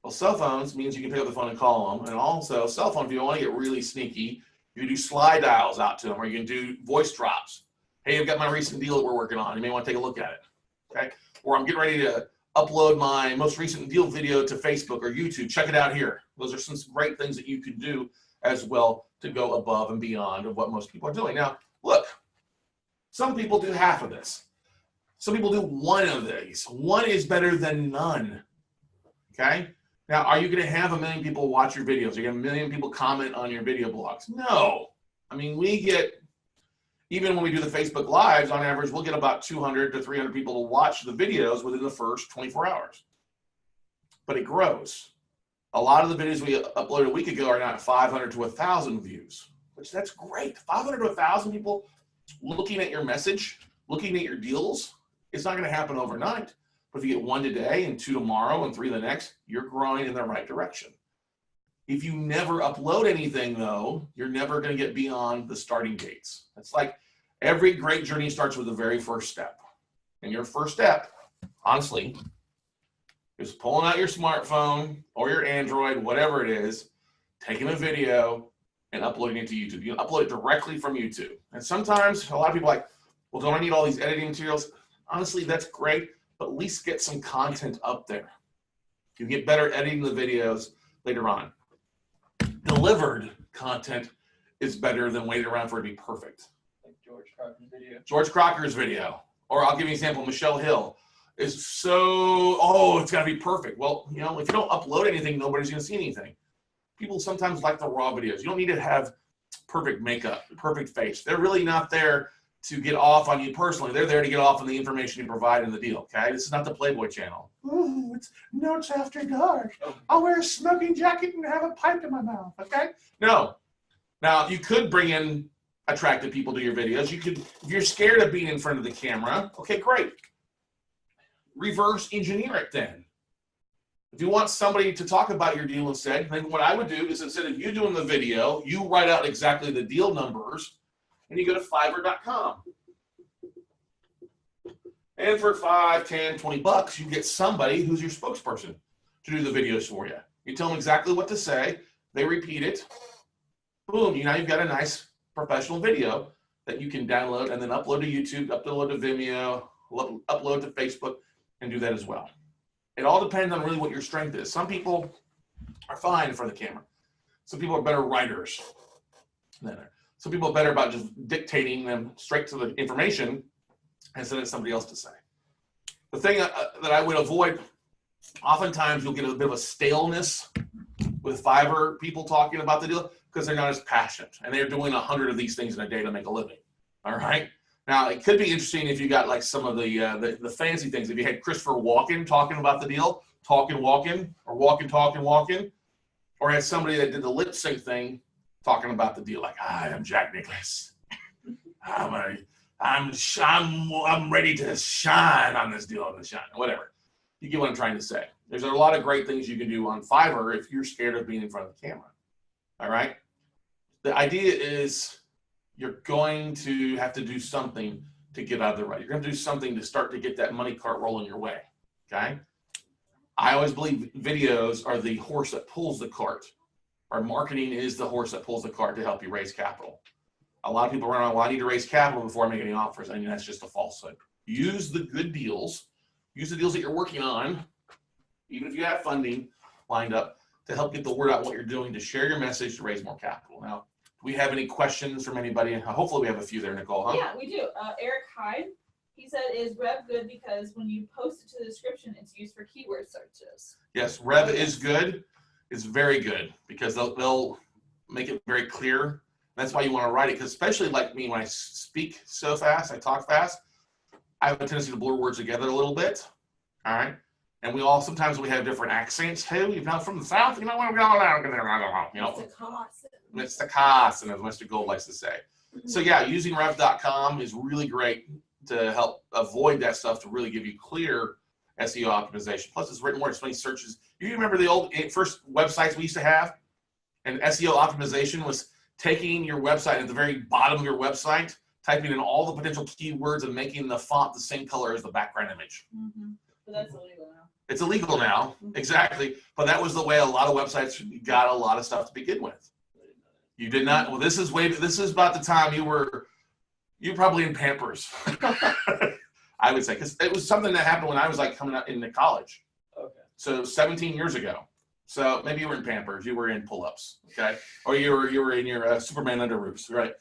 Well, cell phones means you can pick up the phone and call them. And also, cell phone, if you want to get really sneaky, you can do slide dials out to them, or you can do voice drops. Hey, I've got my recent deal that we're working on. You may want to take a look at it. Okay? Or I'm getting ready to upload my most recent deal video to Facebook or YouTube. Check it out here. Those are some great things that you could do as well to go above and beyond of what most people are doing. Now, look, some people do half of this. Some people do one of these. One is better than none. Okay? Now, are you going to have 1 million people watch your videos? Are you going to have 1 million people comment on your video blogs? No. I mean, we get, even when we do the Facebook Lives, on average, we'll get about 200 to 300 people to watch the videos within the first 24 hours. But it grows. A lot of the videos we uploaded a week ago are now at 500 to 1,000 views, which that's great. 500 to 1,000 people looking at your message, looking at your deals. It's not going to happen overnight. But if you get 1 today and 2 tomorrow and 3 the next, you're growing in the right direction. If you never upload anything, though, you're never going to get beyond the starting gates. It's like every great journey starts with the very first step. And your first step, honestly, is pulling out your smartphone or your Android, whatever it is, taking a video and uploading it to YouTube. You can upload it directly from YouTube. And sometimes a lot of people are like, well, don't I need all these editing materials? Honestly, that's great, but at least get some content up there. You get better editing the videos later on. Delivered content is better than waiting around for it to be perfect. Like George Crocker's video. George Crocker's video. Or I'll give you an example, Michelle Hill is so, oh, it's got to be perfect. Well, you know, if you don't upload anything, nobody's going to see anything. People sometimes like the raw videos. You don't need to have perfect makeup, perfect face. They're really not there to get off on you personally. They're there to get off on the information you provide in the deal, okay? This is not the Playboy channel. Ooh, it's notes after dark. I'll wear a smoking jacket and have a pipe in my mouth, okay? No. Now, you could bring in attractive people to your videos. You could, if you're scared of being in front of the camera, okay, great. Reverse engineer it then. If you want somebody to talk about your deal instead, then what I would do is instead of you doing the video, you write out exactly the deal numbers and you go to Fiverr.com. And for $5, $10, $20, you get somebody who's your spokesperson to do the videos for you. You tell them exactly what to say. They repeat it. Boom, now you've got a nice professional video that you can download and then upload to YouTube, upload to Vimeo, upload to Facebook, and do that as well. It all depends on really what your strength is. Some people are fine in front of the camera. Some people are better writers than others. Some people are better about just dictating them straight to the information and sending somebody else to say. The thing that I would avoid, oftentimes you'll get a bit of a staleness with Fiverr people talking about the deal because they're not as passionate and they're doing 100 of these things in a day to make a living. All right. Now it could be interesting if you got like some of the fancy things. If you had Christopher Walken talking about the deal, talking, walking, or walking, talking, walking, or had somebody that did the lip sync thing talking about the deal, like I am Jack Nicklaus. I'm ready to shine on this deal, whatever. You get what I'm trying to say. There's a lot of great things you can do on Fiverr if you're scared of being in front of the camera. All right. The idea is you're going to have to do something to get out of the rut. You're going to do something to start to get that money cart rolling your way. Okay. I always believe videos are the horse that pulls the cart. Our marketing is the horse that pulls the cart to help you raise capital. A lot of people run around, well, I need to raise capital before I make any offers. I mean, that's just a falsehood. Use the good deals. Use the deals that you're working on, even if you have funding lined up, to help get the word out what you're doing, to share your message, to raise more capital. Now, do we have any questions from anybody? Hopefully we have a few there, Nicole, huh? Yeah, we do. Eric Hyde, he said, is Rev good because when you post it to the description, it's used for keyword searches? Yes, Rev is good. It's very good because they'll make it very clear. That's why you want to write it, because especially like me, when I speak so fast, I talk fast, I have a tendency to blur words together a little bit. All right. And sometimes we have different accents too. You're not from the South, you know what I'm going on. You know, it's the cost, and as Mr. Gold likes to say. So yeah, using rev.com is really great to help avoid that stuff, to really give you clear SEO optimization. Plus, it's written more. It's many searches. You remember the old first websites we used to have? And SEO optimization was taking your website at the very bottom of your website, typing in all the potential keywords and making the font the same color as the background image. Mm-hmm. But that's illegal now. It's illegal now, exactly. But that was the way a lot of websites got a lot of stuff to begin with. You did not. Well, this is about the time you were probably in Pampers. I would say, because it was something that happened when I was like coming out into college. Okay. So 17 years ago. So maybe you were in Pampers, you were in pull-ups, okay? Or you were in your Superman underoos, right?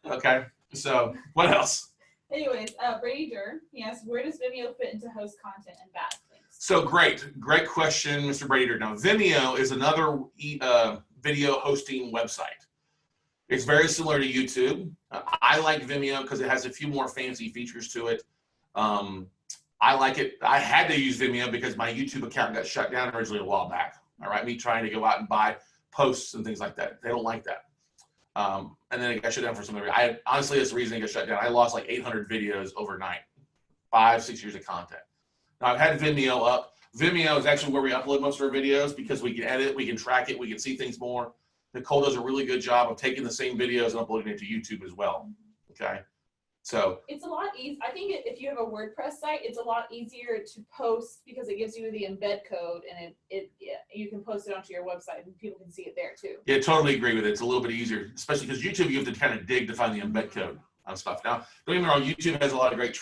Okay. So what else? Anyways, Brady Durr, he asked, where does Vimeo fit into host content and bad things? So great question, Mr. Brady Durr. Now Vimeo is another video hosting website. It's very similar to YouTube. I like Vimeo because it has a few more fancy features to it. I like it. I had to use Vimeo because my YouTube account got shut down originally a while back. All right, me trying to go out and buy posts and things like that. They don't like that. And then it got shut down for some reason. Honestly, that's the reason it got shut down. I lost like 800 videos overnight, 5-6 years of content. Now I've had Vimeo up. Vimeo is actually where we upload most of our videos because we can edit, we can track it, we can see things more. Nicole does a really good job of taking the same videos and uploading it to YouTube as well. Okay. So it's a lot easier. I think if you have a WordPress site, it's a lot easier to post because it gives you the embed code, and you can post it onto your website and people can see it there too. Yeah, totally agree with it. It's a little bit easier, especially because YouTube, you have to kind of dig to find the embed code on stuff. Now, don't get me wrong, YouTube has a lot of great,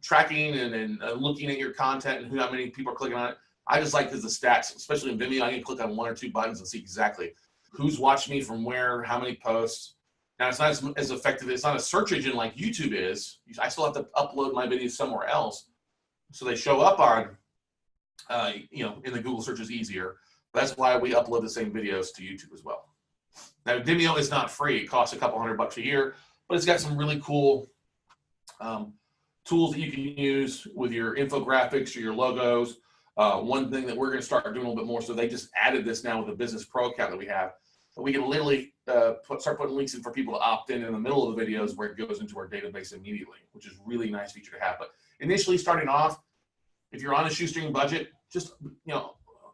tracking and looking at your content and how many people are clicking on it. I just like the stats, especially in Vimeo. I can click on 1 or 2 buttons and see exactly who's watched me from where, how many posts. Now, it's not as effective. It's not a search engine like YouTube is. I still have to upload my videos somewhere else, so they show up on, in the Google searches easier. That's why we upload the same videos to YouTube as well. Now, Vimeo is not free. It costs a couple $100 a year, but it's got some really cool tools that you can use with your infographics or your logos. One thing that we're going to start doing a little bit more, so they just added this now with the Business Pro account that we have. We can literally start putting links in for people to opt in the middle of the videos where it goes into our database immediately, which is really nice feature to have. But initially starting off, if you're on a shoestring budget, just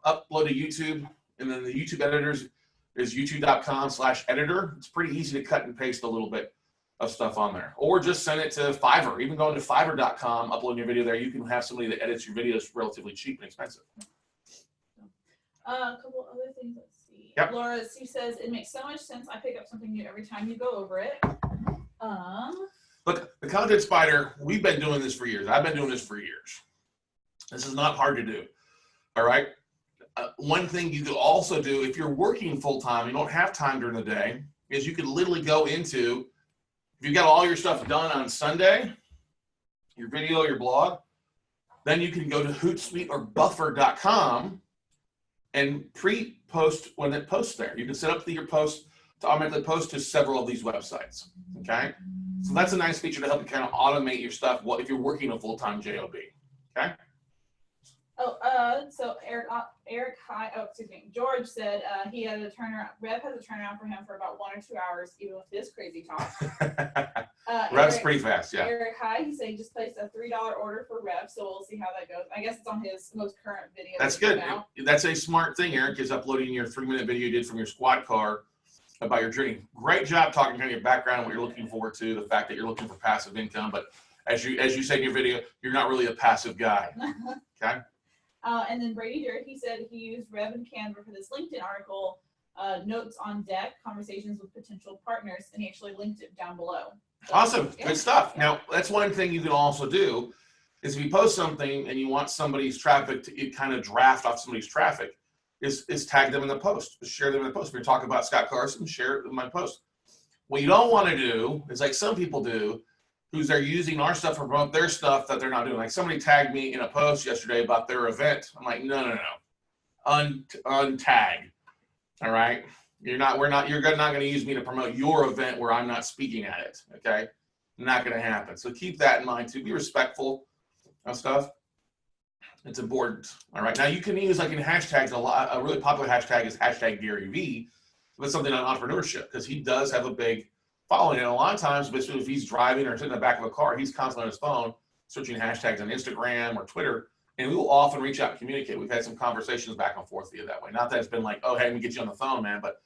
upload to YouTube, and then the YouTube editors is youtube.com/editor. It's pretty easy to cut and paste a little bit. of stuff on there. Or just send it to Fiverr. Even going to Fiverr.com, uploading your video there, you can have somebody that edits your videos relatively cheap and expensive. A couple other things. Let's see. Yep. Laura, she says it makes so much sense. I pick up something new every time you go over it. Look, the Content Spider, we've been doing this for years. I've been doing this for years. This is not hard to do. All right. One thing you could also do if you're working full time, you don't have time during the day, is you could literally go into, if you've got all your stuff done on Sunday, your video, your blog, then you can go to Hootsuite or Buffer.com and pre-post when it posts there. You can set up your post to automatically post to several of these websites. Okay, so that's a nice feature to help you kind of automate your stuff. What if you're working a full-time job? Okay. So George said he had a turnaround. Rev has a turnaround for him for about 1 or 2 hours, even with this crazy talk. Rev's pretty fast, yeah. Eric, he said he just placed a $3 order for Rev, so we'll see how that goes. I guess it's on his most current video. That's good. That's a smart thing, Eric, is uploading your 3-minute video you did from your squad car about your journey. Great job talking kind of your background, what you're looking forward to, the fact that you're looking for passive income, but as you say in your video, you're not really a passive guy. Okay. And then Brady Dirt, he said he used Rev and Canva for this LinkedIn article, notes on deck, conversations with potential partners, and he actually linked it down below. So, awesome, yeah. good stuff. Yeah. Now, that's one thing you can also do is if you post something and you want somebody's traffic to kind of draft off somebody's traffic, is tag them in the post, share them in the post. If you're talking about Scott Carson, share it in my post. What you don't want to do is like some people do, who's they're using our stuff to promote their stuff that they're not doing. Like somebody tagged me in a post yesterday about their event. I'm like, no. Untag. All right. You're not going to use me to promote your event where I'm not speaking at it. Okay. Not going to happen. So keep that in mind too. Be respectful of stuff. It's important. All right. Now you can use like in hashtags a really popular hashtag is hashtag Gary V. But something on entrepreneurship because he does have a big following. And a lot of times, especially if he's driving or sitting in the back of a car, he's constantly on his phone searching hashtags on Instagram or Twitter, and we will often reach out and communicate. We've had some conversations back and forth via that way. Not that it's been like, oh, hey, let me get you on the phone, man, but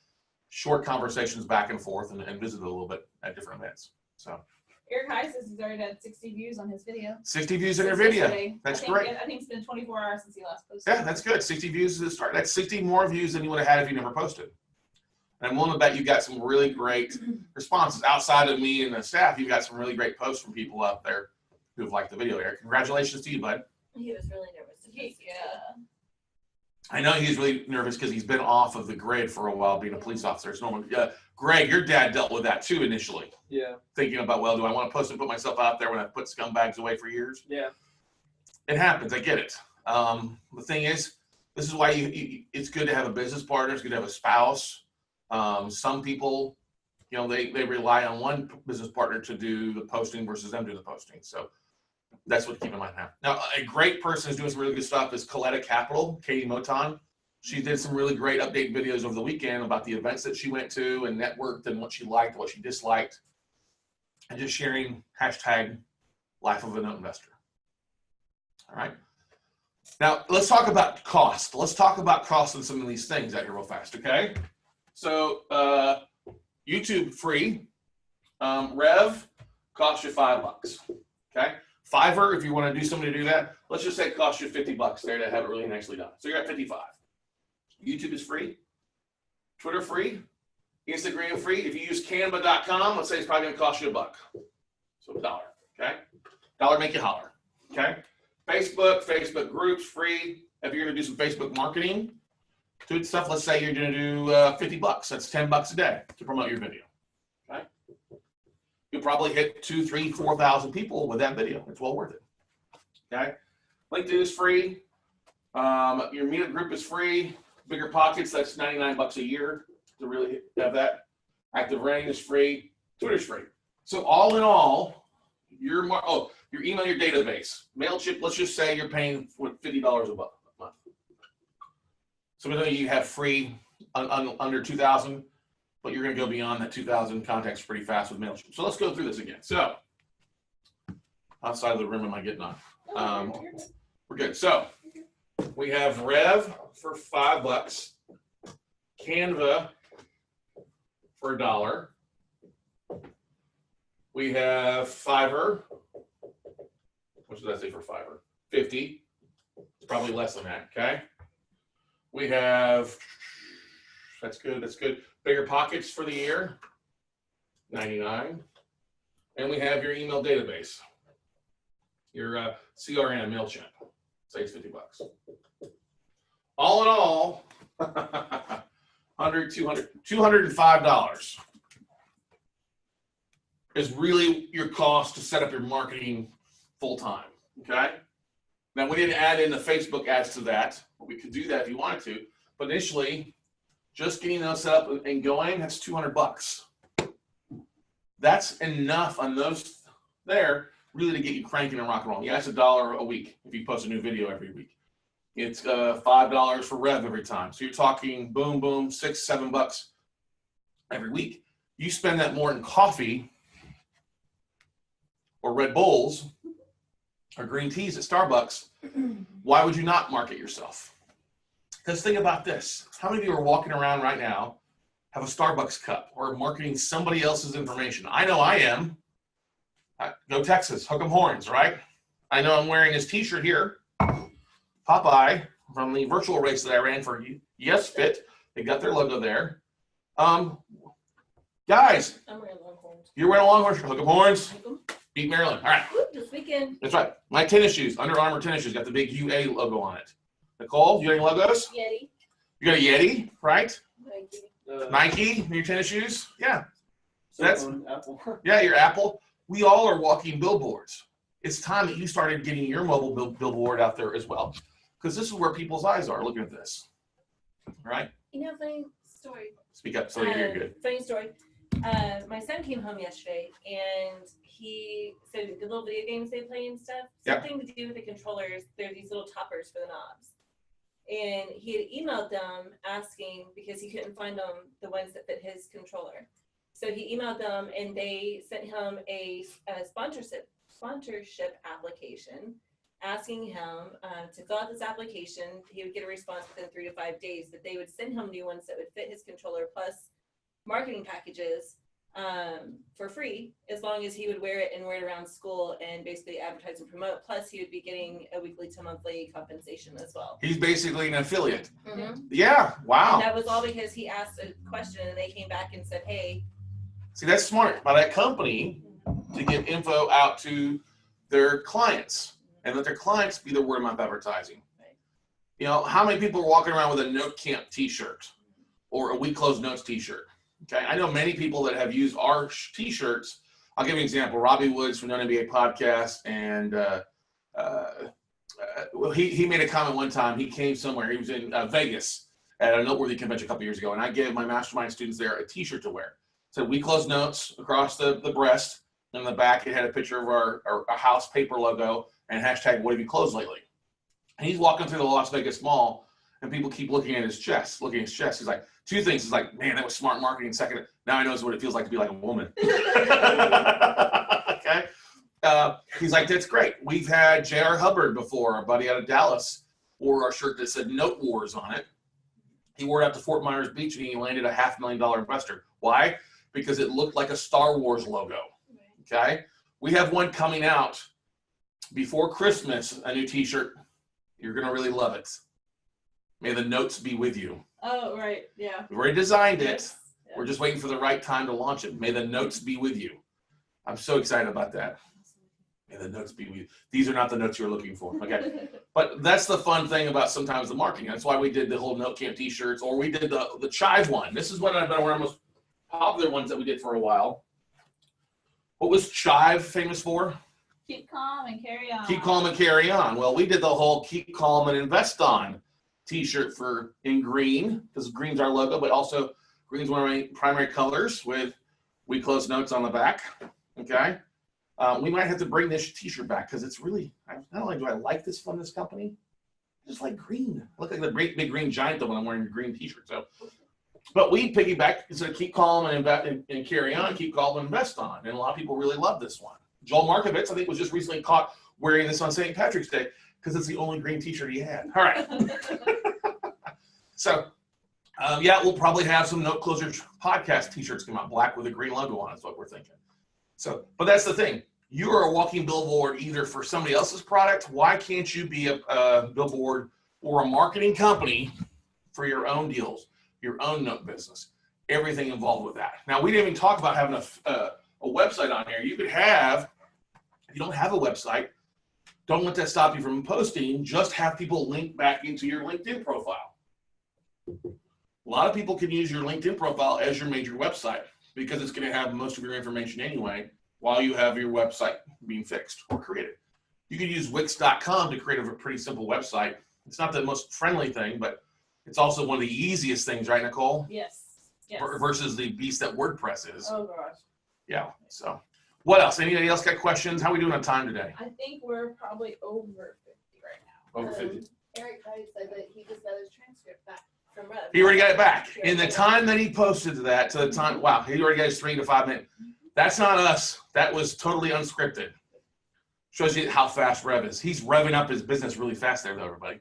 short conversations back and forth and visit a little bit at different events. So Eric High says he's already had 60 views on his video. 60 views in your video. That's great. I think it's been 24 hours since he last posted. Yeah, that's good. 60 views is the start. That's 60 more views than you would have had if you never posted. And I'm willing to bet you got some really great responses outside of me and the staff. You got some really great posts from people out there who have liked the video. Eric, congratulations to you, bud. He was really nervous. I know he's really nervous because he's been off of the grid for a while being a police officer. It's normal. Greg, your dad dealt with that too initially. Yeah. Thinking about, well, do I want to post and put myself out there when I put scumbags away for years? Yeah. It happens. I get it. The thing is, this is why it's good to have a business partner. It's good to have a spouse. Some people, they rely on one business partner to do the posting versus them doing the posting. So that's what to keep in mind now. Now, a great person who's doing some really good stuff is Coletta Capital, Katie Moton. She did some really great update videos over the weekend about the events that she went to and networked and what she liked, what she disliked, and just sharing hashtag life of a note investor. All right. Now, let's talk about cost. Let's talk about cost and some of these things out here real fast, okay? So YouTube free, Rev costs you $5, okay? Fiverr, if you want to do somebody to do that, let's just say it costs you $50 there to have it really nicely done. So you're at 55. YouTube is free, Twitter free, Instagram free. If you use Canva.com, let's say it's probably going to cost you $1. So $1, okay? $1 make you holler, okay? Facebook groups free. If you're going to do some Facebook marketing, good stuff. Let's say you're going to do $50. That's $10 a day to promote your video. Okay. You'll probably hit 2,000, 3,000, 4,000 people with that video. It's well worth it. Okay. LinkedIn is free. Your meetup group is free. Bigger Pockets, that's $99 a year to really have that. Active Rain is free. Twitter's free. So all in all, your email, your database, MailChimp. Let's just say you're paying $50 a month. So we know you have free under 2,000, but you're going to go beyond that 2,000 contacts pretty fast with MailChimp. So let's go through this again. So outside of the room am I getting on? We're good. So we have Rev for $5, Canva for $1, We have Fiverr. What did I say for Fiverr? 50. It's probably less than that, okay? We have, that's good, that's good. Bigger Pockets for the year, 99. And we have your email database, your CRM, MailChimp, say it's $50. All in all, $205 is really your cost to set up your marketing full time, okay? Now, we didn't add in the Facebook ads to that, but we could do that if you wanted to. But initially, just getting those set up and going, that's $200. That's enough on those there really to get you cranking and rock and roll. Yeah, it's $1 a week if you post a new video every week. It's $5 for rev every time. So you're talking boom, boom, $6, $7 every week. You spend that more in coffee or Red Bulls or green teas at Starbucks. Why would you not market yourself? Because think about this. How many of you are walking around right now, have a Starbucks cup, or marketing somebody else's information? I know I am. Go Texas, hook 'em horns, right? I know I'm wearing this t-shirt here. Popeye from the virtual race that I ran for Yes Fit. They got their logo there. Guys, I'm wearing Longhorns. you're wearing a Longhorn shirt. Hook 'em horns. Beat Maryland. All right. Whoop, this weekend. That's right. My tennis shoes, Under Armour tennis shoes, got the big UA logo on it. Nicole, you got any logos? Yeti. You got a Yeti, right? Nike. Nike, your tennis shoes? Yeah. That's- Apple. Yeah, your Apple. We all are walking billboards. It's time that you started getting your mobile billboard out there as well, because this is where people's eyes are looking at this. All right? You know, funny story. Speak up so you're good. Funny story. My son came home yesterday and he said the little video games they play and stuff, Yeah. something to do with the controllers. They're these little toppers for the knobs. And he had emailed them asking because he couldn't find them the ones that fit his controller. So he emailed them and they sent him a sponsorship application asking him to fill out this application. He would get a response within 3 to 5 days that they would send him new ones that would fit his controller plus marketing packages for free, as long as he would wear it around school and basically advertise and promote. Plus, he would be getting a weekly to monthly compensation as well. He's basically an affiliate. Mm-hmm. Yeah. Wow. And that was all because he asked a question and they came back and said, "Hey." See, that's smart by that company to get info out to their clients and let their clients be the word of mouth advertising. Right. You know, how many people are walking around with a Note Camp t-shirt or a We Close Notes t-shirt? Okay, I know many people that have used our t-shirts. I'll give you an example. Robbie Woods from the NBA podcast, and he made a comment one time. He came somewhere. He was in Vegas at a noteworthy convention a couple years ago, and I gave my mastermind students there a t-shirt to wear. So We Close Notes across the breast, and in the back it had a picture of our house paper logo and hashtag What Have You Closed Lately? And he's walking through the Las Vegas Mall, and people keep looking at his chest. He's like, two things. He's like, man, that was smart marketing. Second, now I know what it feels like to be like a woman. Okay. He's like, that's great. We've had J.R. Hubbard before, our buddy out of Dallas, wore our shirt that said Note Wars on it. He wore it out to Fort Myers Beach and he landed a $500,000 investor. Why? Because it looked like a Star Wars logo. Okay. We have one coming out before Christmas, a new t-shirt. You're going to really love it. May the notes be with you. Oh, right. Yeah. We've already designed it. Yes. Yeah. We're just waiting for the right time to launch it. May the notes be with you. I'm so excited about that. May the notes be with you. These are not the notes you're looking for. Okay. But that's the fun thing about sometimes the marketing. That's why we did the whole Note Camp t-shirts, or we did the Chive one. This is one of our most popular ones that we did for a while. What was Chive famous for? Keep calm and carry on. Keep calm and carry on. Well, we did the whole Keep Calm and Invest On t-shirt in green, because green's our logo, but also green's one of my primary colors with We Close Notes on the back. Okay. We might have to bring this t-shirt back because it's really, not only do I like this from this company, I just like green. I look like the great big green giant though when I'm wearing a green t-shirt. So, but we piggyback, instead of Keep Calm and Carry On, Keep Calm and Invest On. And a lot of people really love this one. Joel Markovitz, I think, was just recently caught wearing this on St. Patrick's Day because it's the only green t-shirt he had. All right. So, yeah, we'll probably have some Note Closer podcast t-shirts come out, black with a green logo on it, is what we're thinking. So, but that's the thing. You are a walking billboard either for somebody else's product. Why can't you be a billboard or a marketing company for your own deals, your own note business, everything involved with that? Now, we didn't even talk about having a website on here. You could have, if you don't have a website, don't let that stop you from posting. Just have people link back into your LinkedIn profile. A lot of people can use your LinkedIn profile as your major website because it's going to have most of your information anyway while you have your website being fixed or created. You can use Wix.com to create a pretty simple website. It's not the most friendly thing, but it's also one of the easiest things, right, Nicole? Yes. Yes. Versus the beast that WordPress is. Oh gosh. Yeah. So, what else? Anybody else got questions? How are we doing on time today? I think we're probably over 50 right now. Over 50. Eric Hyde said that he just got his transcript back from Rev. He already got it back. In the time that he posted that, to the time, wow, he already got his 3 to 5 minutes. That's not us. That was totally unscripted. Shows you how fast Rev is. He's revving up his business really fast there, though, everybody.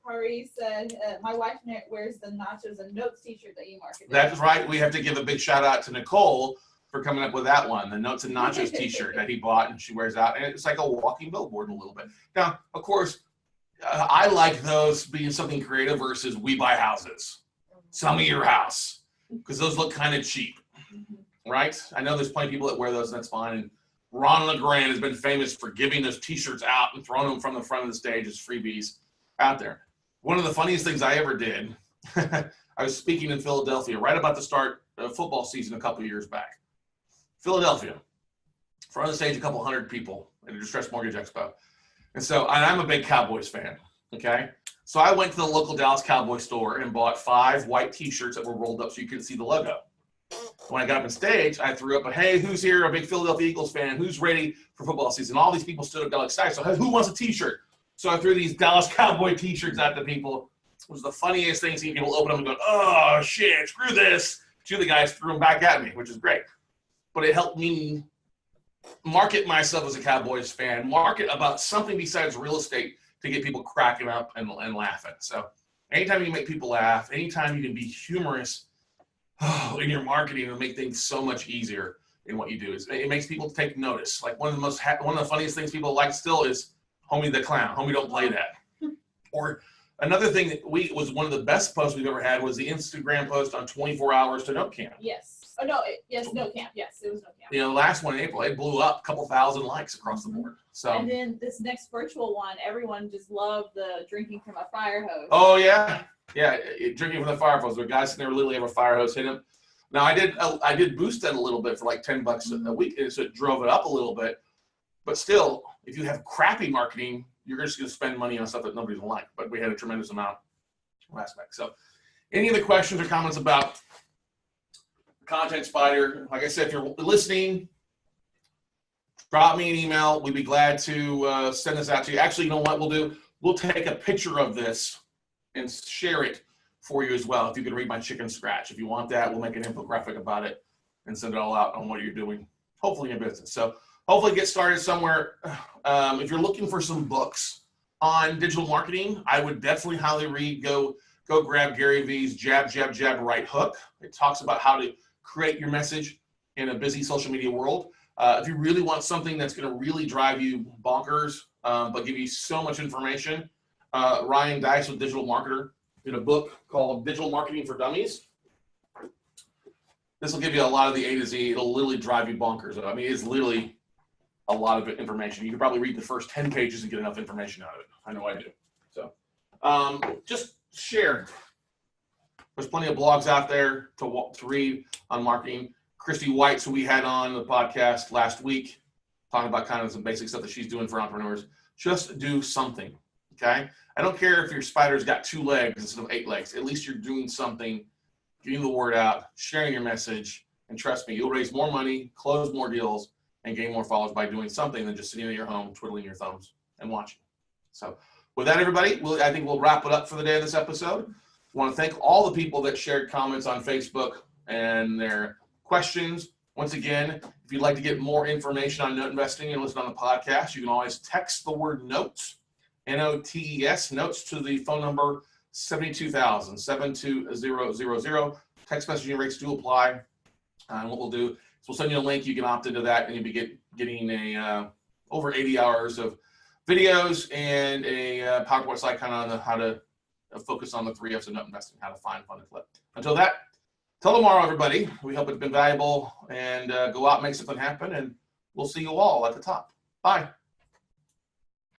Paris said, my wife wears the Nachos and Notes t-shirt that you marketed. That's right. We have to give a big shout out to Nicole for coming up with that one, the Notes and Nachos t-shirt that he bought and she wears out. And it's like a walking billboard a little bit. Now, of course, I like those being something creative versus we buy houses. Some of your house. Because those look kind of cheap. Right? I know there's plenty of people that wear those, and that's fine. And Ron LeGrand has been famous for giving those t-shirts out and throwing them from the front of the stage as freebies out there. One of the funniest things I ever did, I was speaking in Philadelphia right about the start of football season a couple of years back. Philadelphia, front of the stage, a couple hundred people at a Distressed Mortgage Expo. And I'm a big Cowboys fan, okay? So I went to the local Dallas Cowboys store and bought 5 white t-shirts that were rolled up so you couldn't see the logo. When I got up on stage, I threw up a, hey, who's here? A big Philadelphia Eagles fan. Who's ready for football season? All these people stood up, got excited. So who wants a t-shirt? So I threw these Dallas Cowboy t-shirts out to people. It was the funniest thing, seeing people open them and go, oh, shit, screw this. 2 of the guys threw them back at me, which is great. But it helped me market myself as a Cowboys fan, market about something besides real estate to get people cracking up and laughing. So anytime you can make people laugh, anytime you can be humorous, in your marketing, it'll make things so much easier in what you do. It makes people take notice. Like one of the funniest things people like still is Homie the Clown. Homie, don't play that. Or another thing that was one of the best posts we've ever had was the Instagram post on 24 hours to Note Camp. Yes. Oh no. Yes. Note Camp. Yes, it was Note Camp. You know, the last one in April, it blew up a couple thousand likes across the board. So. And then this next virtual one, everyone just loved the drinking from a fire hose. Oh yeah. Yeah, drinking from the fire hose. There were guys sitting there literally have a fire hose hit him. Now I did boost that a little bit for like $10 a week, and so it drove it up a little bit. But still, if you have crappy marketing, you're just going to spend money on stuff that nobody's going to like. But we had a tremendous amount last week. So, any other questions or comments about Content Spider? Like I said, if you're listening, drop me an email. We'd be glad to send this out to you. Actually, you know what we'll do? We'll take a picture of this and share it for you as well. If you could read my chicken scratch. If you want that, we'll make an infographic about it and send it all out on what you're doing, hopefully in business. So hopefully get started somewhere. If you're looking for some books on digital marketing, I would definitely highly read, go grab Gary Vee's Jab, Jab, Jab, Right Hook. It talks about how to create your message in a busy social media world. If you really want something that's going to really drive you bonkers, but give you so much information, Ryan Dice with Digital Marketer did a book called Digital Marketing for Dummies. This will give you a lot of the A to Z. It'll literally drive you bonkers. I mean, it's literally a lot of information. You can probably read the first 10 pages and get enough information out of it. I know I do. So just share. There's plenty of blogs out there to read on marketing. Christy White, who we had on the podcast last week, talking about kind of some basic stuff that she's doing for entrepreneurs. Just do something. Okay, I don't care if your spider's got 2 legs instead of 8 legs. At least you're doing something, getting the word out, sharing your message, and trust me, you'll raise more money, close more deals, and gain more followers by doing something than just sitting in your home, twiddling your thumbs, and watching. So with that, everybody, I think we'll wrap it up for the day of this episode. I want to thank all the people that shared comments on Facebook and their questions. Once again, if you'd like to get more information on note investing and listen on the podcast, you can always text the word notes. NOTES, notes to the phone number 72000. Text messaging rates do apply. And what we'll do So we'll send you a link. You can opt into that, and you'll be getting a over 80 hours of videos and a PowerPoint slide kind of on how to focus on the 3 F's of note investing, how to find, fund, and flip. Until tomorrow, everybody. We hope it's been valuable, and go out and make something happen, and we'll see you all at the top. Bye.